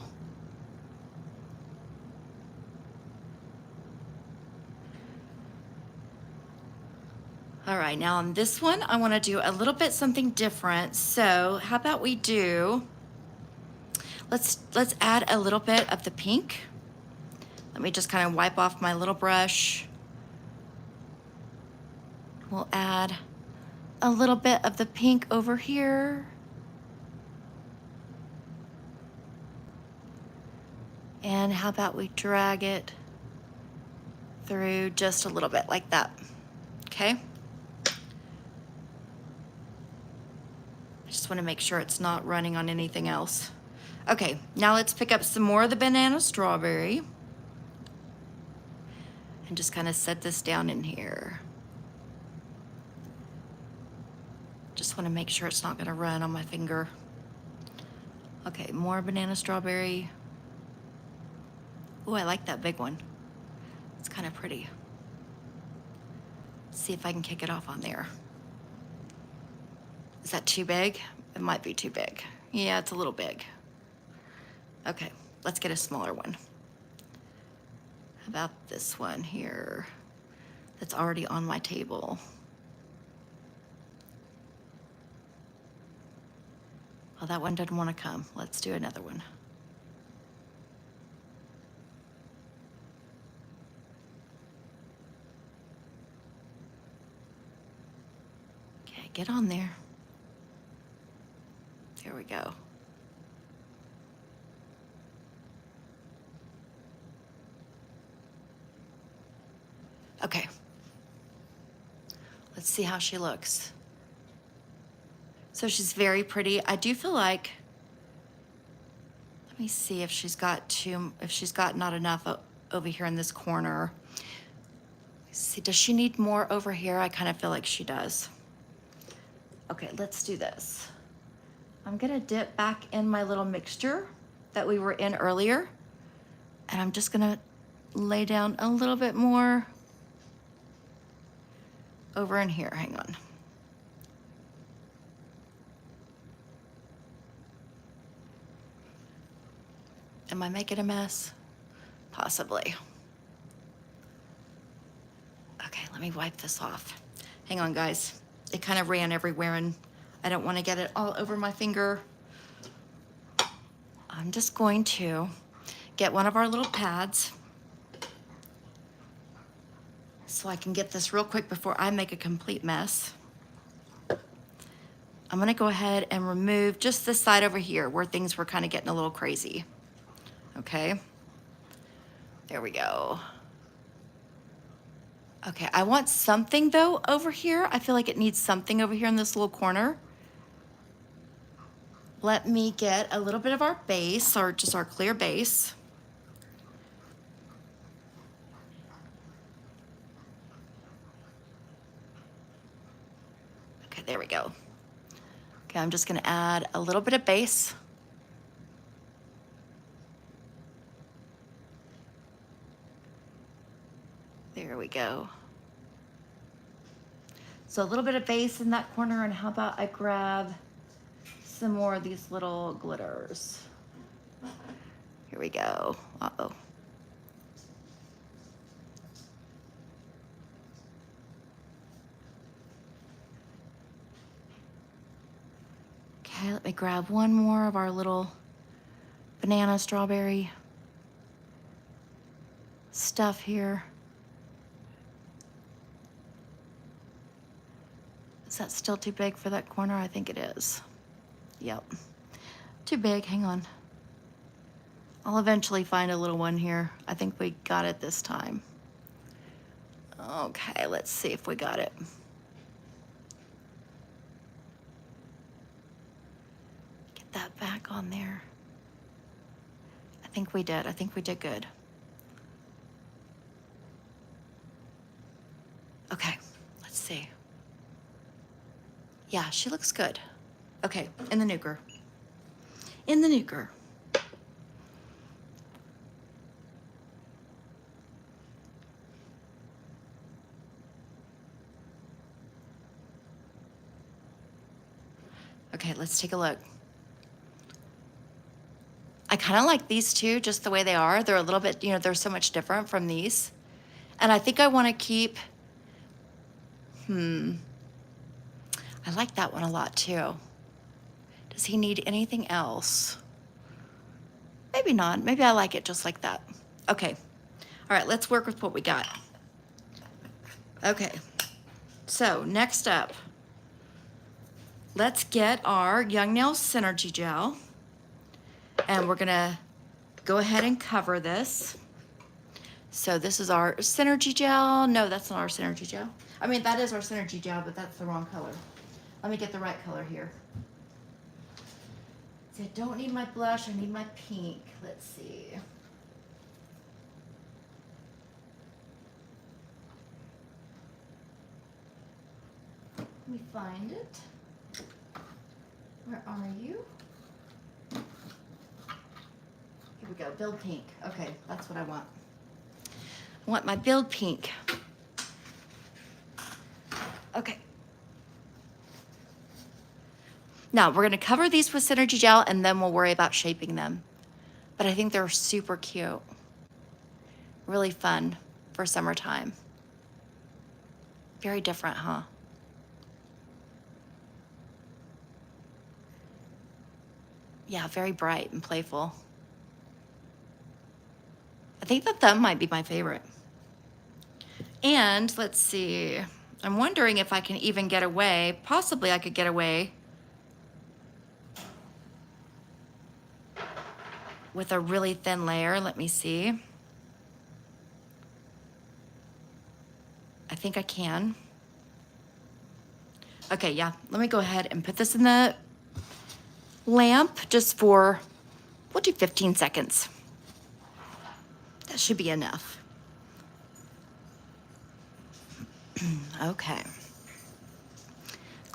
All right, now on this one, I want to do a little bit something different. So how about we do, let's add a little bit of the pink. Let me just kind of wipe off my little brush. We'll add a little bit of the pink over here. And how about we drag it through just a little bit like that, okay? I just want to make sure it's not running on anything else. Okay, now let's pick up some more of the banana strawberry and just kind of set this down in here. Just want to make sure it's not going to run on my finger. Okay, more banana strawberry. Oh, I like that big one. It's kind of pretty. Let's see if I can kick it off on there. Is that too big? It might be too big. Yeah, it's a little big. Okay, let's get a smaller one. How about this one here that's already on my table? Well, that one doesn't want to come. Let's do another one. Okay, get on there. There we go. Okay. Let's see how she looks. So she's very pretty. I do feel like, let me see if she's got not enough over here in this corner. Let's see, does she need more over here? I kind of feel like she does. Okay, let's do this. I'm gonna dip back in my little mixture that we were in earlier, and I'm just gonna lay down a little bit more over in here. Hang on. Am I making a mess? Possibly. Okay, let me wipe this off. Hang on, guys. It kind of ran everywhere and I don't want to get it all over my finger. I'm just going to get one of our little pads so I can get this real quick before I make a complete mess. I'm gonna go ahead and remove just this side over here where things were kind of getting a little crazy. Okay, there we go. Okay, I want something though over here. I feel like it needs something over here in this little corner. Let me get a little bit of our base, or just our clear base. Okay, there we go. Okay, I'm just gonna add a little bit of base. There we go. So a little bit of base in that corner, and how about I grab some more of these little glitters. Here we go. Uh-oh. Okay, let me grab one more of our little banana strawberry stuff here. Is that still too big for that corner? I think it is. Yep. Too big, hang on. I'll eventually find a little one here. I think we got it this time. Okay, let's see if we got it. Get that back on there. I think we did. I think we did good. Okay, let's see. Yeah, she looks good. Okay, in the nuker. In the nuker. Okay, let's take a look. I kind of like these two just the way they are. They're a little bit, you know, they're so much different from these. And I think I want to keep, I like that one a lot too. Does he need anything else? Maybe not. Maybe I like it just like that. Okay. All right, let's work with what we got. Okay. So next up, let's get our YoungNails Synergy Gel. And we're gonna go ahead and cover this. So this is our Synergy Gel. No, that's not our Synergy Gel. I mean, that is our Synergy Gel, but that's the wrong color. Let me get the right color here. So I don't need my blush, I need my pink. Let's see. Let me find it. Where are you? Here we go, Build Pink. Okay, that's what I want. I want my Build Pink. Okay. Now we're gonna cover these with Synergy Gel and then we'll worry about shaping them. But I think they're super cute. Really fun for summertime. Very different, huh? Yeah, very bright and playful. I think that might be my favorite. And let's see, I'm wondering if I can even get away, possibly I could get away with a really thin layer. Let me see. I think I can. Okay, yeah, let me go ahead and put this in the lamp just for, we'll do 15 seconds. That should be enough. Okay.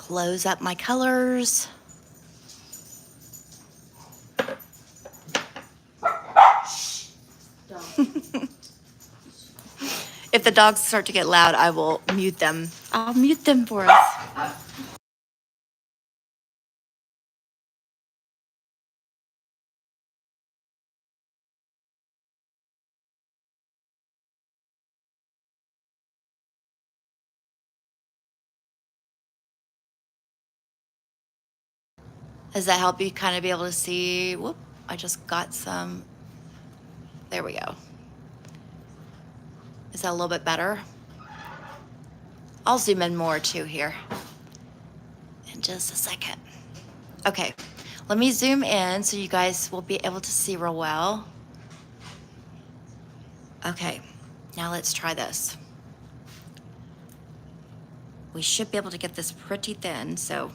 Close up my colors. If the dogs start to get loud, I will mute them. I'll mute them for us. Does that help you kind of be able to see? Whoop, I just got some. There we go. Is that a little bit better? I'll zoom in more too here in just a second. Okay, let me zoom in so you guys will be able to see real well. Okay, now let's try this. We should be able to get this pretty thin, so.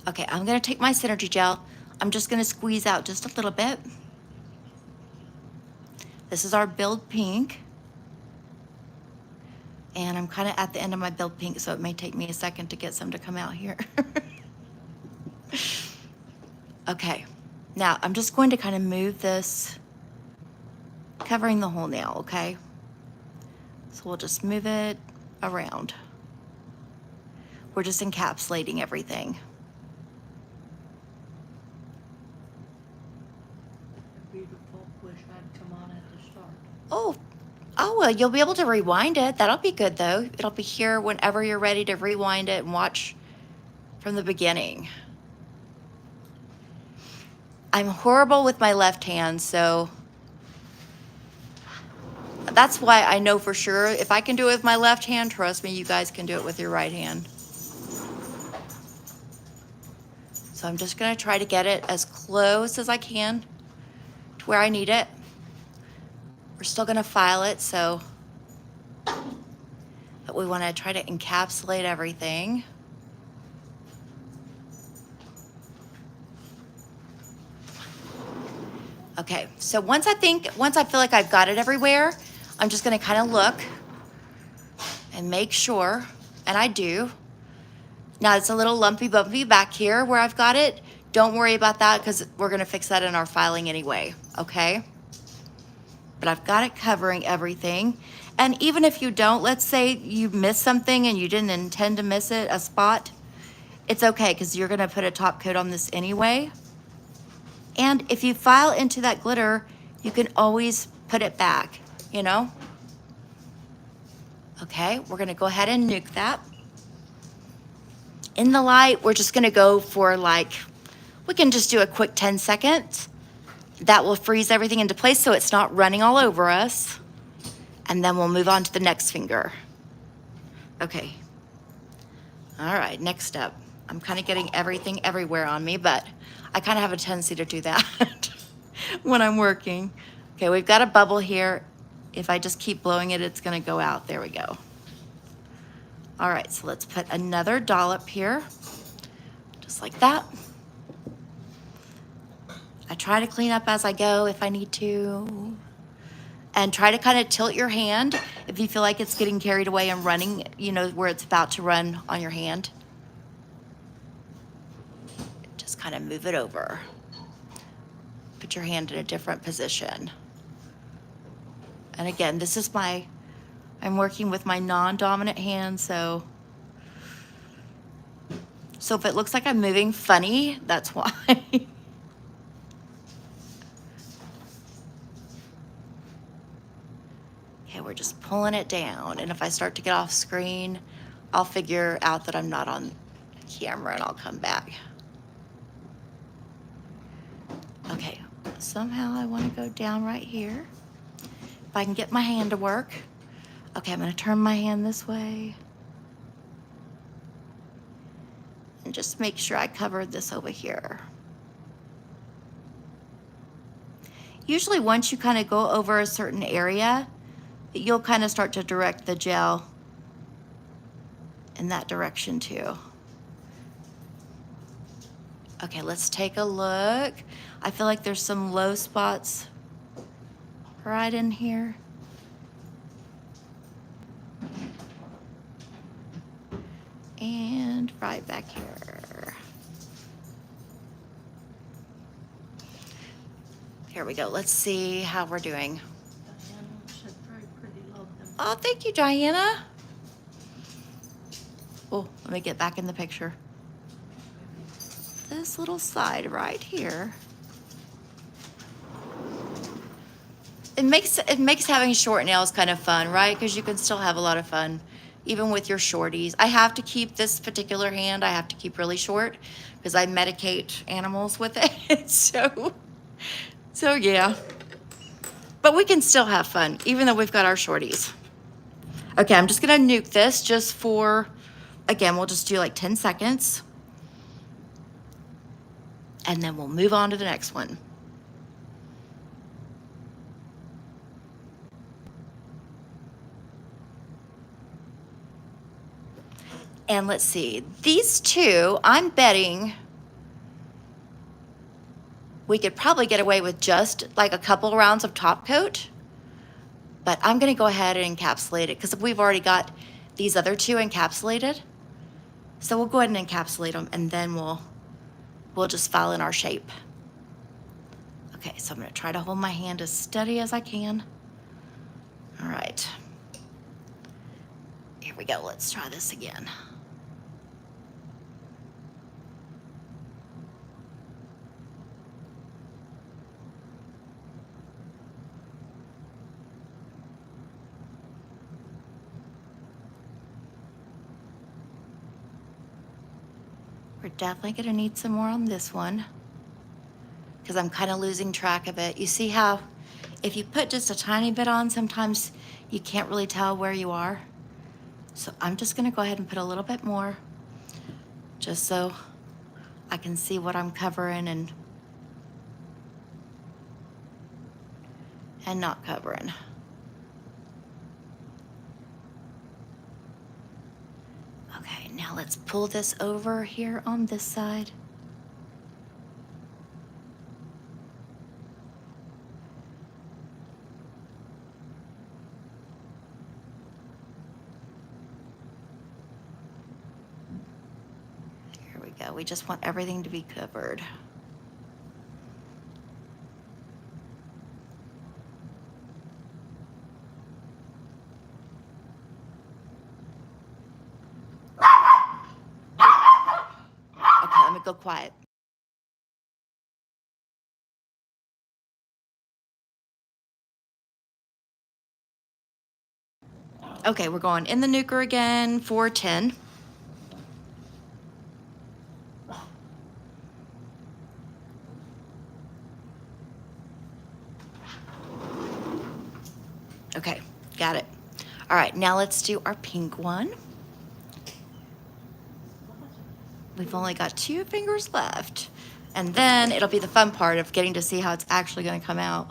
Okay, I'm gonna take my Synergy gel. I'm just gonna squeeze out just a little bit. This is our Build Pink. And I'm kind of at the end of my Build Pink, so it may take me a second to get some to come out here. Okay, now I'm just going to kind of move this, covering the whole nail, okay? So we'll just move it around. We're just encapsulating everything. Beautiful. Wish I'd come on at the start. Oh, well, you'll be able to rewind it. That'll be good, though. It'll be here whenever you're ready to rewind it and watch from the beginning. I'm horrible with my left hand, so that's why I know for sure if I can do it with my left hand, trust me, you guys can do it with your right hand. So I'm just gonna try to get it as close as I can to where I need it. We're still gonna file it, so but we wanna try to encapsulate everything. Okay, so once I feel like I've got it everywhere, I'm just gonna kind of look and make sure, and I do. Now it's a little lumpy bumpy back here where I've got it. Don't worry about that because we're gonna fix that in our filing anyway, okay? But I've got it covering everything. And even if you don't, let's say you miss something and you didn't intend to miss it, a spot, it's okay because you're gonna put a top coat on this anyway. And if you file into that glitter, you can always put it back, you know? Okay, we're gonna go ahead and nuke that. In the light, we're just gonna go for like, we can just do a quick 10 seconds. That will freeze everything into place so it's not running all over us. And then we'll move on to the next finger. Okay. All right, next up. I'm kind of getting everything everywhere on me, but I kind of have a tendency to do that when I'm working. Okay, we've got a bubble here. If I just keep blowing it, it's gonna go out. There we go. All right, so let's put another dollop here, just like that. I try to clean up as I go if I need to. And try to kind of tilt your hand if you feel like it's getting carried away and running, you know, where it's about to run on your hand. Just kind of move it over. Put your hand in a different position. And again, this is I'm working with my non-dominant hand, so if it looks like I'm moving funny, that's why. Okay, we're just pulling it down. And if I start to get off screen, I'll figure out that I'm not on camera and I'll come back. Okay, somehow I want to go down right here. If I can get my hand to work. Okay, I'm going to turn my hand this way. And just make sure I covered this over here. Usually once you kind of go over a certain area, you'll kind of start to direct the gel in that direction too. Okay, let's take a look. I feel like there's some low spots right in here. And right back here. Here we go. Let's see how we're doing. Diana said very pretty, love them. Oh, thank you, Diana. Oh, let me get back in the picture. This little side right here. It makes having short nails kind of fun, right? Because you can still have a lot of fun, even with your shorties. I have to keep this particular hand, I have to keep really short because I medicate animals with it. So yeah. But we can still have fun, even though we've got our shorties. Okay, I'm just gonna nuke this just for, again, we'll just do like 10 seconds. And then we'll move on to the next one. And let's see, these two, I'm betting we could probably get away with just like a couple rounds of top coat, but I'm gonna go ahead and encapsulate it because we've already got these other two encapsulated. So we'll go ahead and encapsulate them and then we'll just file in our shape. Okay, so I'm gonna try to hold my hand as steady as I can. All right, here we go, let's try this again. We're definitely gonna need some more on this one because I'm kind of losing track of it. You see how if you put just a tiny bit on, sometimes you can't really tell where you are. So I'm just gonna go ahead and put a little bit more just so I can see what I'm covering and not covering. Okay, now let's pull this over here on this side. Here we go. We just want everything to be covered. Okay, let me go quiet. Okay, we're going in the nuker again for 10. Okay, got it. All right, now let's do our pink one. We've only got 2 fingers left. And then it'll be the fun part of getting to see how it's actually gonna come out.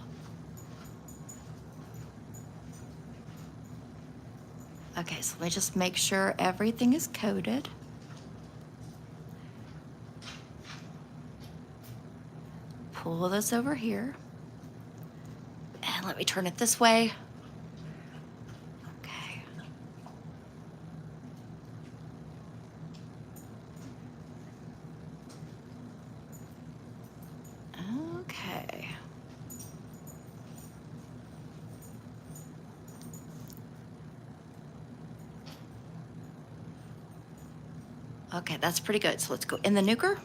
Okay, so let me just make sure everything is coated. Pull this over here. And let me turn it this way. Okay. Okay. Okay, that's pretty good. So let's go in the nuker.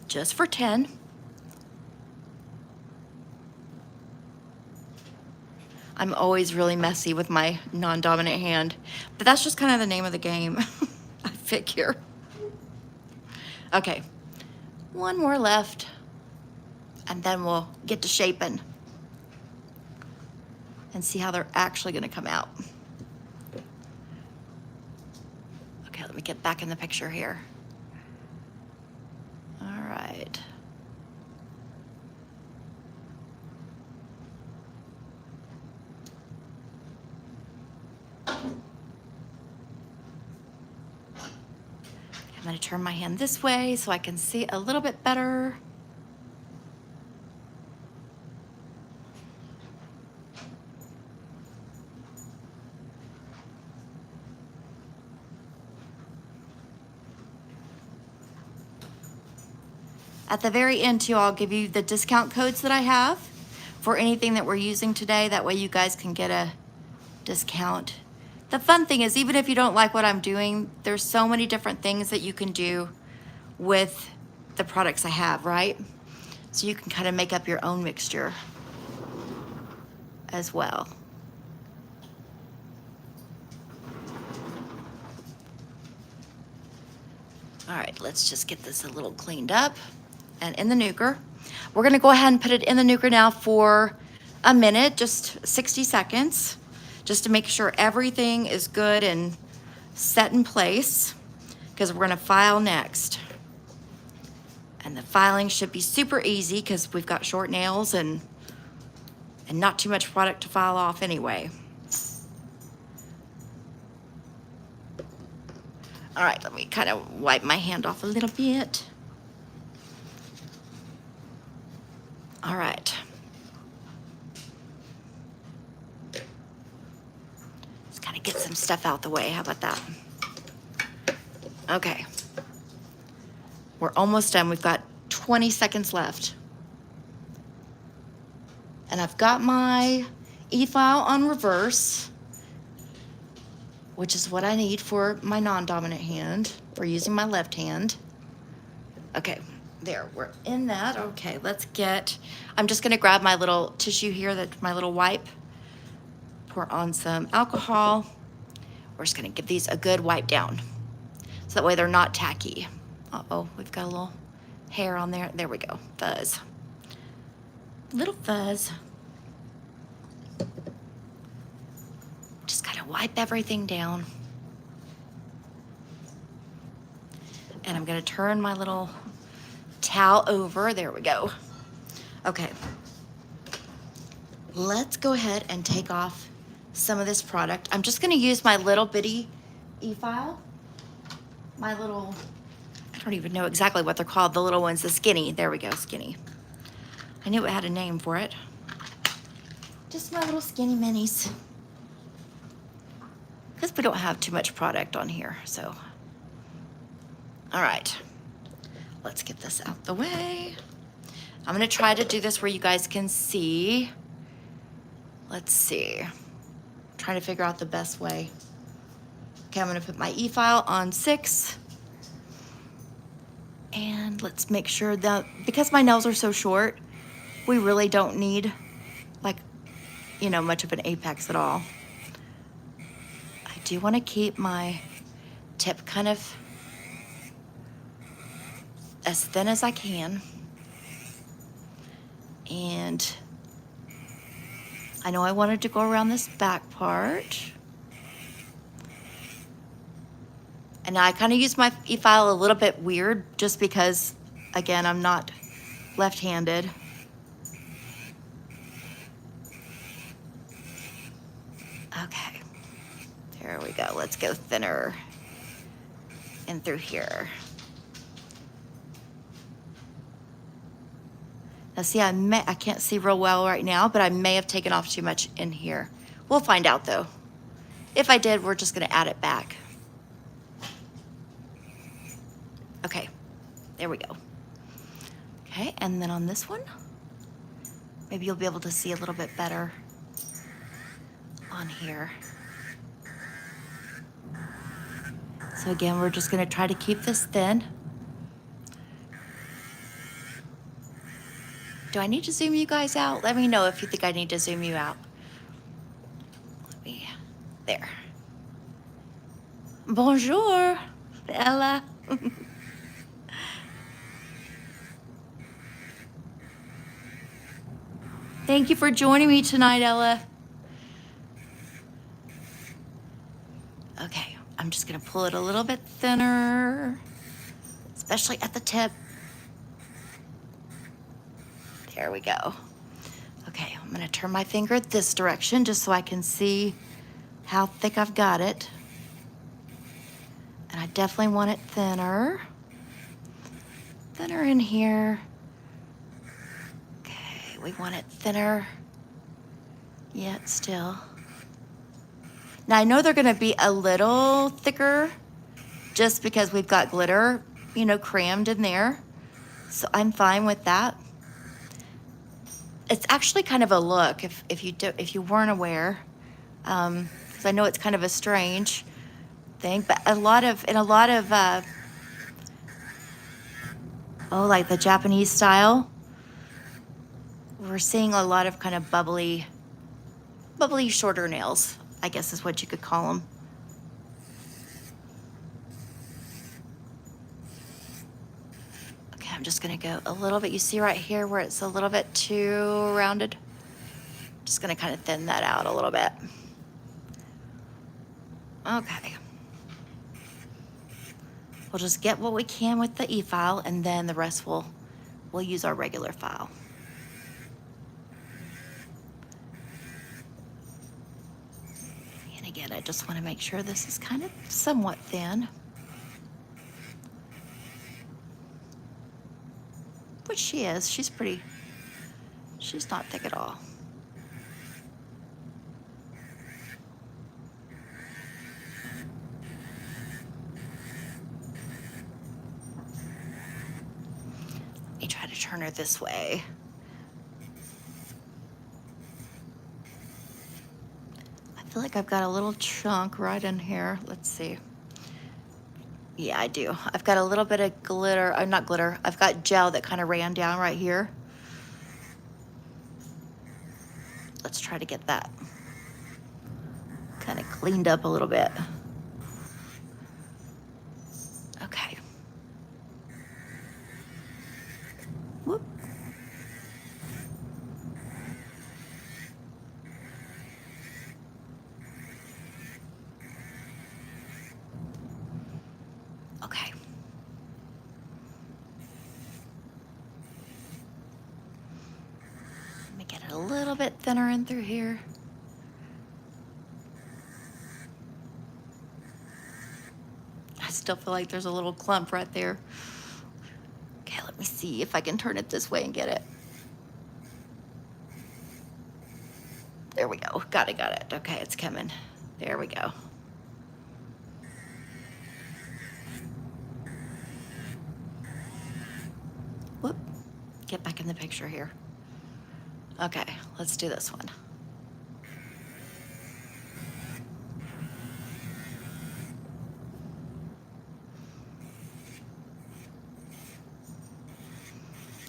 Just for 10. I'm always really messy with my non-dominant hand, but that's just kind of the name of the game, I figure. Okay, one more left, and then we'll get to shaping and see how they're actually gonna come out. Okay, let me get back in the picture here. All right. I'm gonna turn my hand this way so I can see a little bit better. At the very end too, I'll give you the discount codes that I have for anything that we're using today. That way you guys can get a discount. The fun thing is, even if you don't like what I'm doing, there's so many different things that you can do with the products I have, right? So you can kind of make up your own mixture as well. All right, let's just get this a little cleaned up and in the nuker. We're gonna go ahead and put it in the nuker now for a minute, just 60 seconds, just to make sure everything is good and set in place, because we're gonna file next. And the filing should be super easy because we've got short nails and not too much product to file off anyway. All right, let me kind of wipe my hand off a little bit. All right. Let's kind of get some stuff out the way. How about that? Okay. We're almost done. We've got 20 seconds left. And I've got my e-file on reverse, which is what I need for my non-dominant hand. We're using my left hand. Okay, there, we're in that. Okay, let's get, I'm just gonna grab my little tissue here, my little wipe, pour on some alcohol. We're just gonna give these a good wipe down, so that way they're not tacky. Uh-oh, we've got a little hair on there. There we go, fuzz. Little fuzz. Just gotta wipe everything down. And I'm gonna turn my little towel over. There we go. Okay. Let's go ahead and take off some of this product. I'm just gonna use my little bitty e-file. My little, I don't even know exactly what they're called, the little ones, the skinny. There we go, skinny. I knew it had a name for it. Just my little skinny minis. Because we don't have too much product on here, so. All right, let's get this out the way. I'm gonna try to do this where you guys can see. Let's see. Trying to figure out the best way. Okay, I'm gonna put my e-file on 6. And let's make sure that, because my nails are so short, we really don't need, like, you know, much of an apex at all. I do want to keep my tip kind of as thin as I can. And I know I wanted to go around this back part. And I kind of use my e-file a little bit weird just because, again, I'm not left-handed. Okay, there we go. Let's go thinner and through here. Now see, I can't see real well right now, but I may have taken off too much in here. We'll find out though. If I did, we're just gonna add it back. Okay, there we go. Okay, and then on this one, maybe you'll be able to see a little bit better on here. So again, we're just gonna try to keep this thin. Do I need to zoom you guys out? Let me know if you think I need to zoom you out. There. Bonjour, Ella. Thank you for joining me tonight, Ella. Okay, I'm just gonna pull it a little bit thinner, especially at the tip. There we go. Okay, I'm gonna turn my finger this direction just so I can see how thick I've got it. And I definitely want it thinner. Thinner in here. Okay, we want it thinner yet still. Now I know they're gonna be a little thicker just because we've got glitter, you know, crammed in there. So I'm fine with that. It's actually kind of a look if you weren't aware, because I know it's kind of a strange thing, but in a lot of like the Japanese style, we're seeing a lot of kind of bubbly shorter nails, I guess is what you could call them. Okay, I'm just gonna go a little bit. You see right here where it's a little bit too rounded? Just gonna kind of thin that out a little bit. Okay. We'll just get what we can with the e-file, and then the rest we'll use our regular file. And again, I just want to make sure this is kind of somewhat thin. Which she is. She's not thick at all. Let me try to turn her this way. I feel like I've got a little chunk right in here. Let's see. Yeah, I do. I've got a little bit of glitter, not glitter, I've got gel that kind of ran down right here. Let's try to get that kind of cleaned up a little bit. Okay. Whoop. Okay. Let me get it a little bit thinner in through here. I still feel like there's a little clump right there. Okay, let me see if I can turn it this way and get it. There we go. Got it. Okay, it's coming. There we go. Whoop. Get back in the picture here. Okay, let's do this one.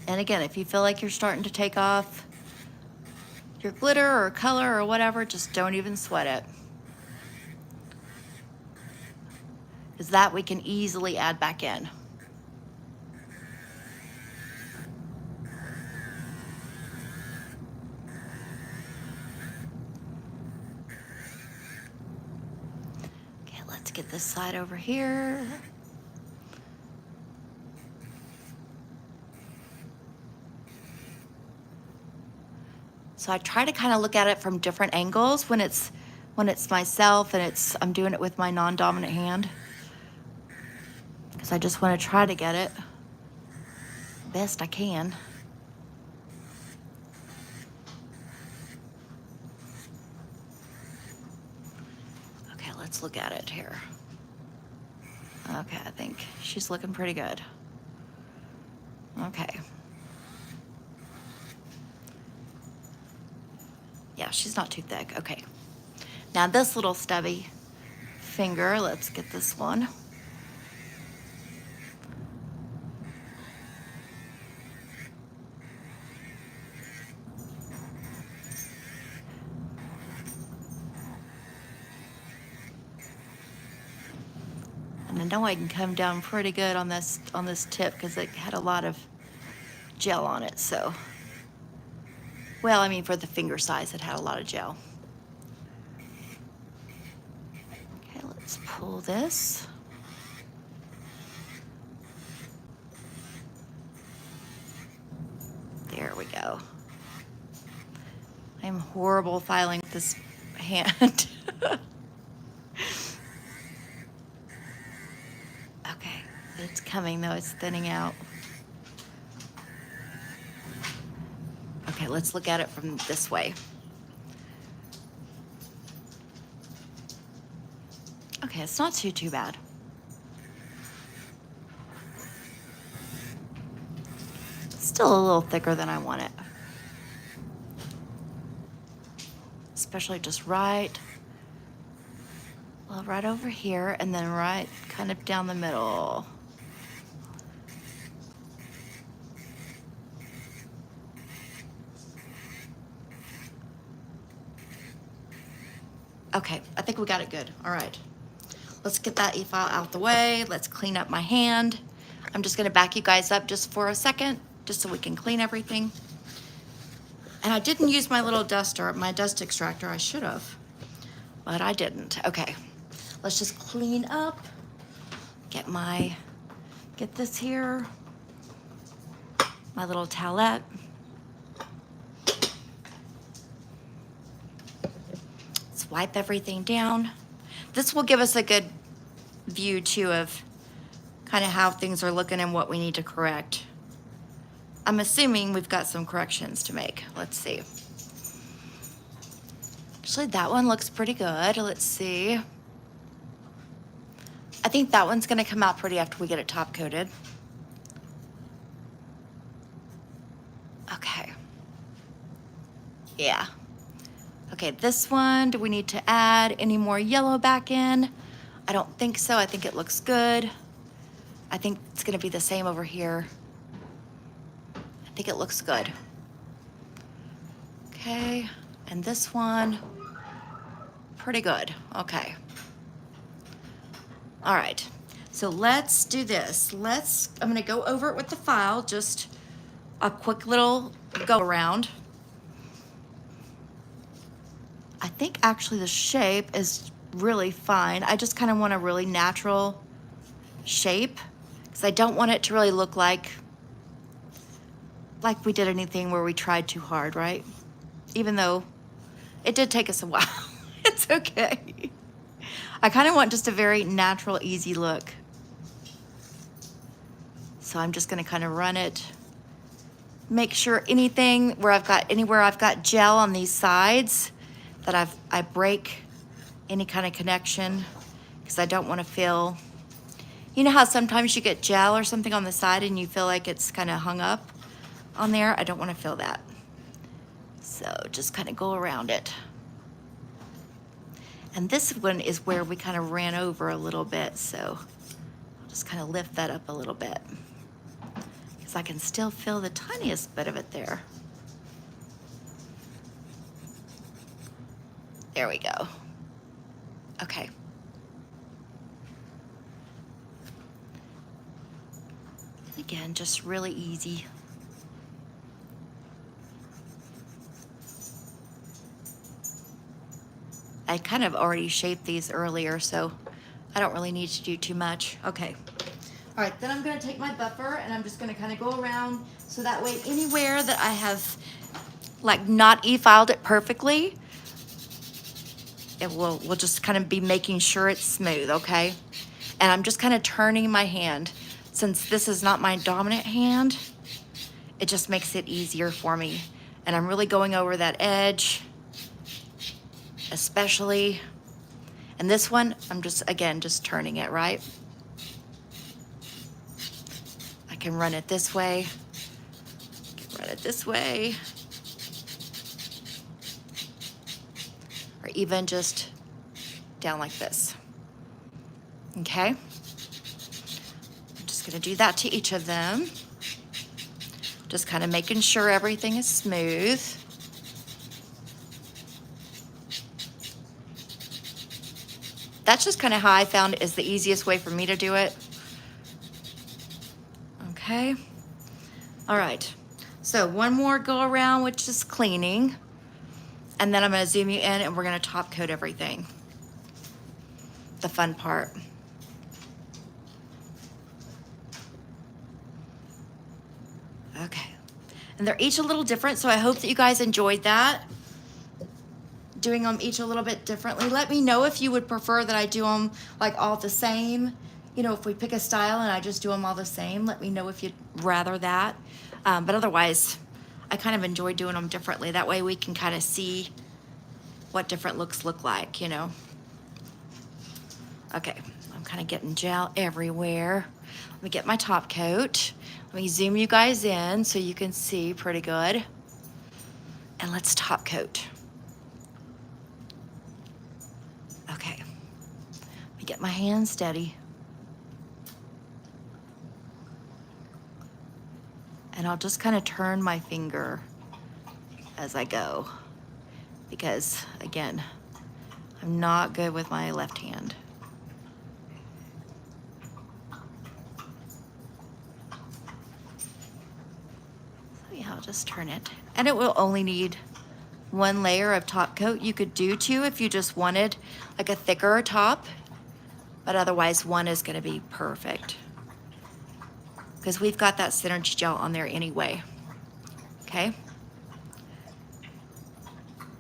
And again, if you feel like you're starting to take off your glitter or color or whatever, just don't even sweat it. Because that we can easily add back in. Okay, let's get this side over here. So I try to kind of look at it from different angles when it's myself and I'm doing it with my non-dominant hand. Because I just want to try to get it best I can. Okay, let's look at it here. Okay, I think she's looking pretty good. Okay. Yeah, she's not too thick. Okay. Now this little stubby finger, let's get this one. And I know I can come down pretty good on this tip because it had a lot of gel on it, so. Well, I mean, for the finger size, it had a lot of gel. Okay, let's pull this. There we go. I'm horrible filing with this hand. Okay, it's coming though, it's thinning out. Okay, let's look at it from this way. Okay, it's not too bad. Still a little thicker than I want it. Especially just right, well, right over here, and then right kind of down the middle. Okay, I think we got it good. All right, let's get that e-file out the way. Let's clean up my hand. I'm just gonna back you guys up just for a second, just so we can clean everything. And I didn't use my little duster, my dust extractor. I should have, but I didn't. Okay, let's just clean up. Get this here, my little towelette. Let's wipe everything down. This will give us a good view too of kind of how things are looking and what we need to correct. I'm assuming we've got some corrections to make. Let's see. Actually, that one looks pretty good. Let's see. I think that one's gonna come out pretty after we get it top coated. Okay. Yeah. Okay, this one, do we need to add any more yellow back in? I don't think so. I think it looks good. I think it's gonna be the same over here. I think it looks good. Okay, and this one, pretty good. Okay. All right, so let's do this. I'm gonna go over it with the file, just a quick little go around. I think actually the shape is really fine. I just kind of want a really natural shape because I don't want it to really look like we did anything where we tried too hard, right? Even though it did take us a while. It's okay. I kind of want just a very natural, easy look. So I'm just gonna kind of run it. Make sure anywhere I've got gel on these sides that I break any kind of connection because I don't want to feel, you know how sometimes you get gel or something on the side and you feel like it's kind of hung up on there? I don't want to feel that. So just kind of go around it. And this one is where we kind of ran over a little bit, so I'll just kind of lift that up a little bit because I can still feel the tiniest bit of it there. There we go. Okay. Again, just really easy. I kind of already shaped these earlier, so I don't really need to do too much. Okay. All right, then I'm gonna take my buffer and I'm just gonna kind of go around so that way anywhere that I have like not e-filed it perfectly, we'll just kind of be making sure it's smooth, okay? And I'm just kind of turning my hand. Since this is not my dominant hand, it just makes it easier for me. And I'm really going over that edge, especially. And this one, I'm just, again, just turning it, right? I can run it this way. I can run it this way. Or even just down like this. Okay? I'm just gonna do that to each of them. Just kind of making sure everything is smooth. That's just kind of how I found is the easiest way for me to do it. Okay. All right. So one more go around, which is cleaning. And then I'm gonna zoom you in and we're gonna top coat everything. The fun part. Okay. And they're each a little different, so I hope that you guys enjoyed that. Doing them each a little bit differently. Let me know if you would prefer that I do them like all the same. You know, if we pick a style and I just do them all the same, let me know if you'd rather that. But otherwise, I kind of enjoy doing them differently. That way we can kind of see what different looks look like, you know. Okay, I'm kind of getting gel everywhere. Let me get my top coat. Let me zoom you guys in so you can see pretty good. And let's top coat. Okay, let me get my hand steady. And I'll just kind of turn my finger as I go because, again, I'm not good with my left hand. So yeah, I'll just turn it. And it will only need one layer of top coat. You could do two if you just wanted like a thicker top, but otherwise one is gonna be perfect because we've got that Synergy gel on there anyway, okay?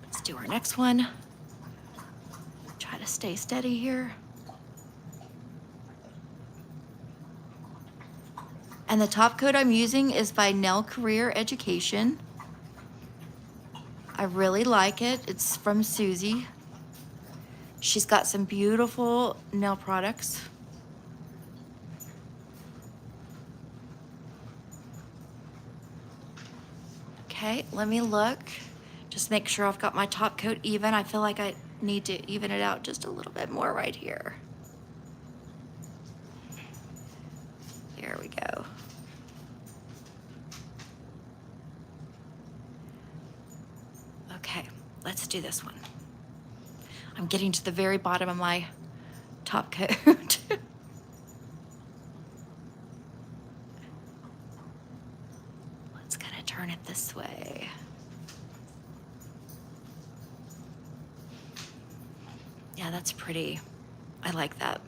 Let's do our next one. Try to stay steady here. And the top coat I'm using is by Nail Career Education. I really like it. It's from Susie. She's got some beautiful nail products. Okay, let me look. Just make sure I've got my top coat even. I feel like I need to even it out just a little bit more right here. There we go. Okay, let's do this one. I'm getting to the very bottom of my top coat. Let's kind of turn it this way. Yeah, that's pretty. I like that.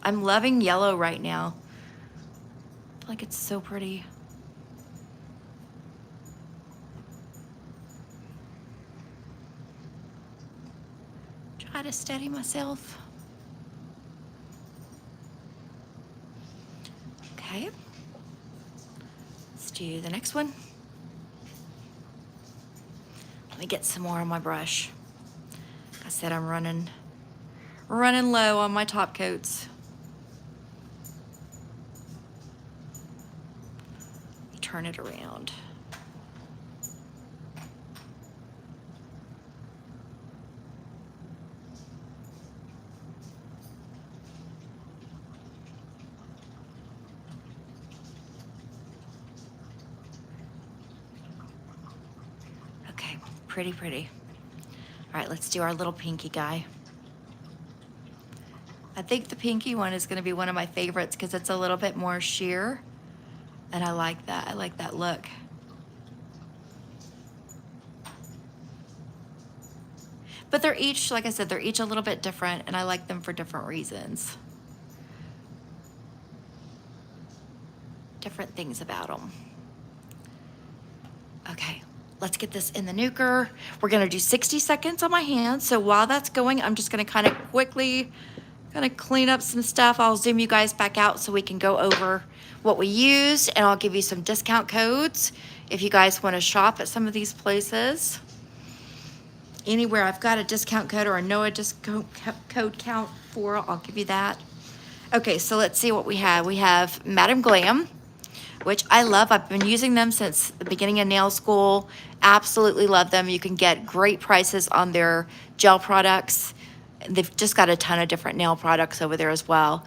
I'm loving yellow right now. I feel like it's so pretty. Try to steady myself. Okay. Let's do the next one. Let me get some more on my brush. Like I said, I'm running low on my top coats. Turn it around. Okay, pretty, pretty. All right, let's do our little pinky guy. I think the pinky one is gonna be one of my favorites because it's a little bit more sheer. And I like that. I like that look. But they're each, like I said, they're each a little bit different, and I like them for different reasons. Different things about them. Okay, let's get this in the nuker. We're gonna do 60 seconds on my hand. So while that's going, I'm just gonna kind of quickly clean up some stuff. I'll zoom you guys back out so we can go over what we used, and I'll give you some discount codes if you guys want to shop at some of these places. Anywhere I've got a discount code or I know a discount code count for, I'll give you that. Okay, so let's see what we have. We have Madam Glam, which I love. I've been using them since the beginning of nail school. Absolutely love them. You can get great prices on their gel products. They've just got a ton of different nail products over there as well.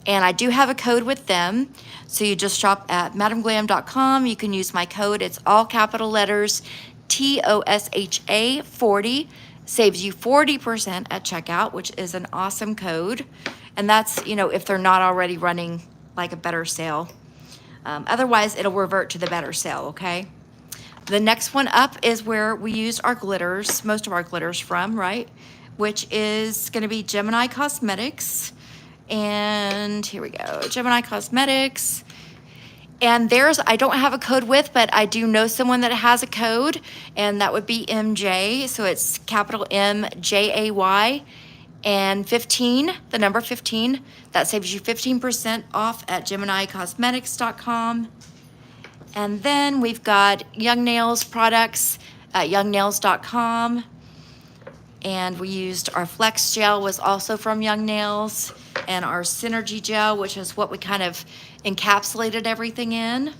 And I do have a code with them. So you just shop at madamglam.com. You can use my code. It's all capital letters, TOSHA 40. Saves you 40% at checkout, which is an awesome code. And that's, you know, if they're not already running like a better sale. Otherwise, it'll revert to the better sale, okay? The next one up is where we used our glitters, most of our glitters from, right? Which is gonna be Gemini Cosmetics. And here we go, Gemini Cosmetics. And theirs, I don't have a code with, but I do know someone that has a code, and that would be MJ. So it's capital MJAY and 15, the number 15. That saves you 15% off at GeminiCosmetics.com. And then we've got YoungNails products at YoungNails.com. And we used our Flex Gel was also from YoungNails, and our Synergy Gel, which is what we kind of encapsulated everything in.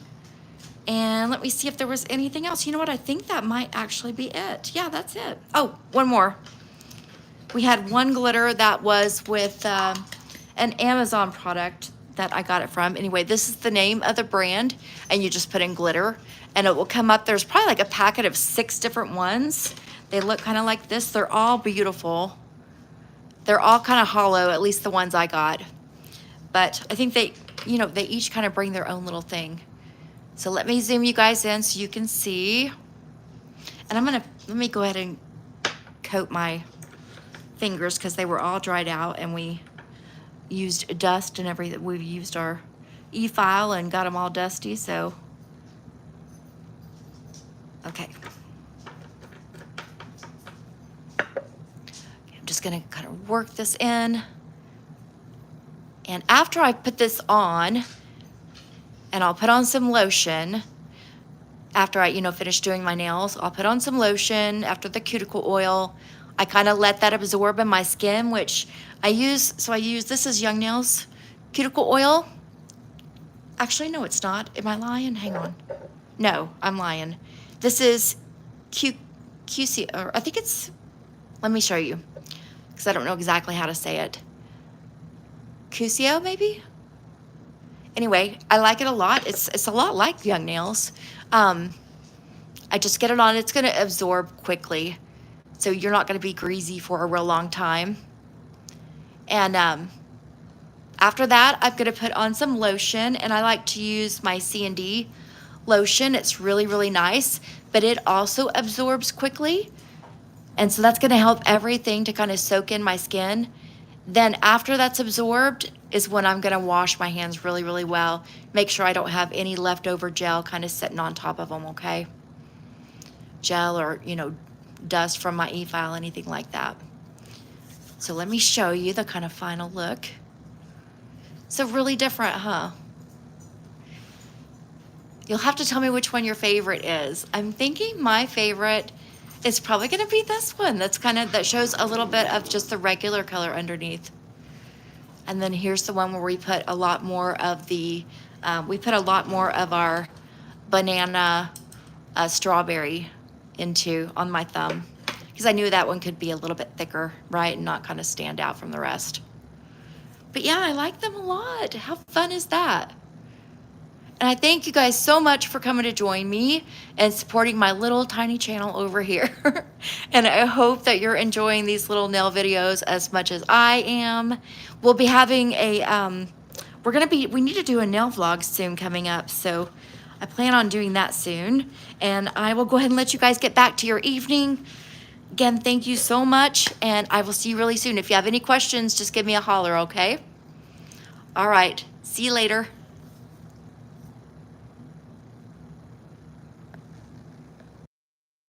And let me see if there was anything else. You know what? I think that might actually be it. Yeah, that's it. Oh, one more. We had one glitter that was with an Amazon product that I got it from. Anyway, this is the name of the brand, and you just put in glitter, and it will come up. There's probably like a packet of 6 different ones. They look kind of like this. They're all beautiful. They're all kind of hollow, at least the ones I got. But I think they, you know, they each kind of bring their own little thing. So let me zoom you guys in so you can see. And let me go ahead and coat my fingers because they were all dried out and we used dust and everything. We've used our e-file and got them all dusty, so. Okay. I'm just gonna kind of work this in. And after I put this on, and I'll put on some lotion, after I, you know, finish doing my nails, I'll put on some lotion after the cuticle oil. I kind of let that absorb in my skin, which I use, this is YoungNails cuticle oil. Actually, no, it's not. Am I lying? Hang on. No, I'm lying. This is QC, or I think it's, let me show you, because I don't know exactly how to say it. Cusio, maybe? Anyway, I like it a lot. It's a lot like YoungNails. I just get it on. It's going to absorb quickly, so you're not going to be greasy for a real long time. And after that, I'm going to put on some lotion, and I like to use my C&D lotion. It's really, really nice, but it also absorbs quickly, and so that's going to help everything to kind of soak in my skin. Then after that's absorbed is when I'm going to wash my hands really, really well. Make sure I don't have any leftover gel kind of sitting on top of them, okay? Gel or, you know, dust from my e-file, anything like that. So let me show you the kind of final look. So really different, huh? You'll have to tell me which one your favorite is. I'm thinking my favorite is probably going to be this one. That shows a little bit of just the regular color underneath. And then here's the one where we put a lot more of the, our banana strawberry on my thumb. Because I knew that one could be a little bit thicker, right? And not kind of stand out from the rest. But yeah, I like them a lot. How fun is that? And I thank you guys so much for coming to join me and supporting my little tiny channel over here. And I hope that you're enjoying these little nail videos as much as I am. We'll be having we need to do a nail vlog soon coming up. So I plan on doing that soon. And I will go ahead and let you guys get back to your evening. Again, thank you so much. And I will see you really soon. If you have any questions, just give me a holler, okay? All right. See you later.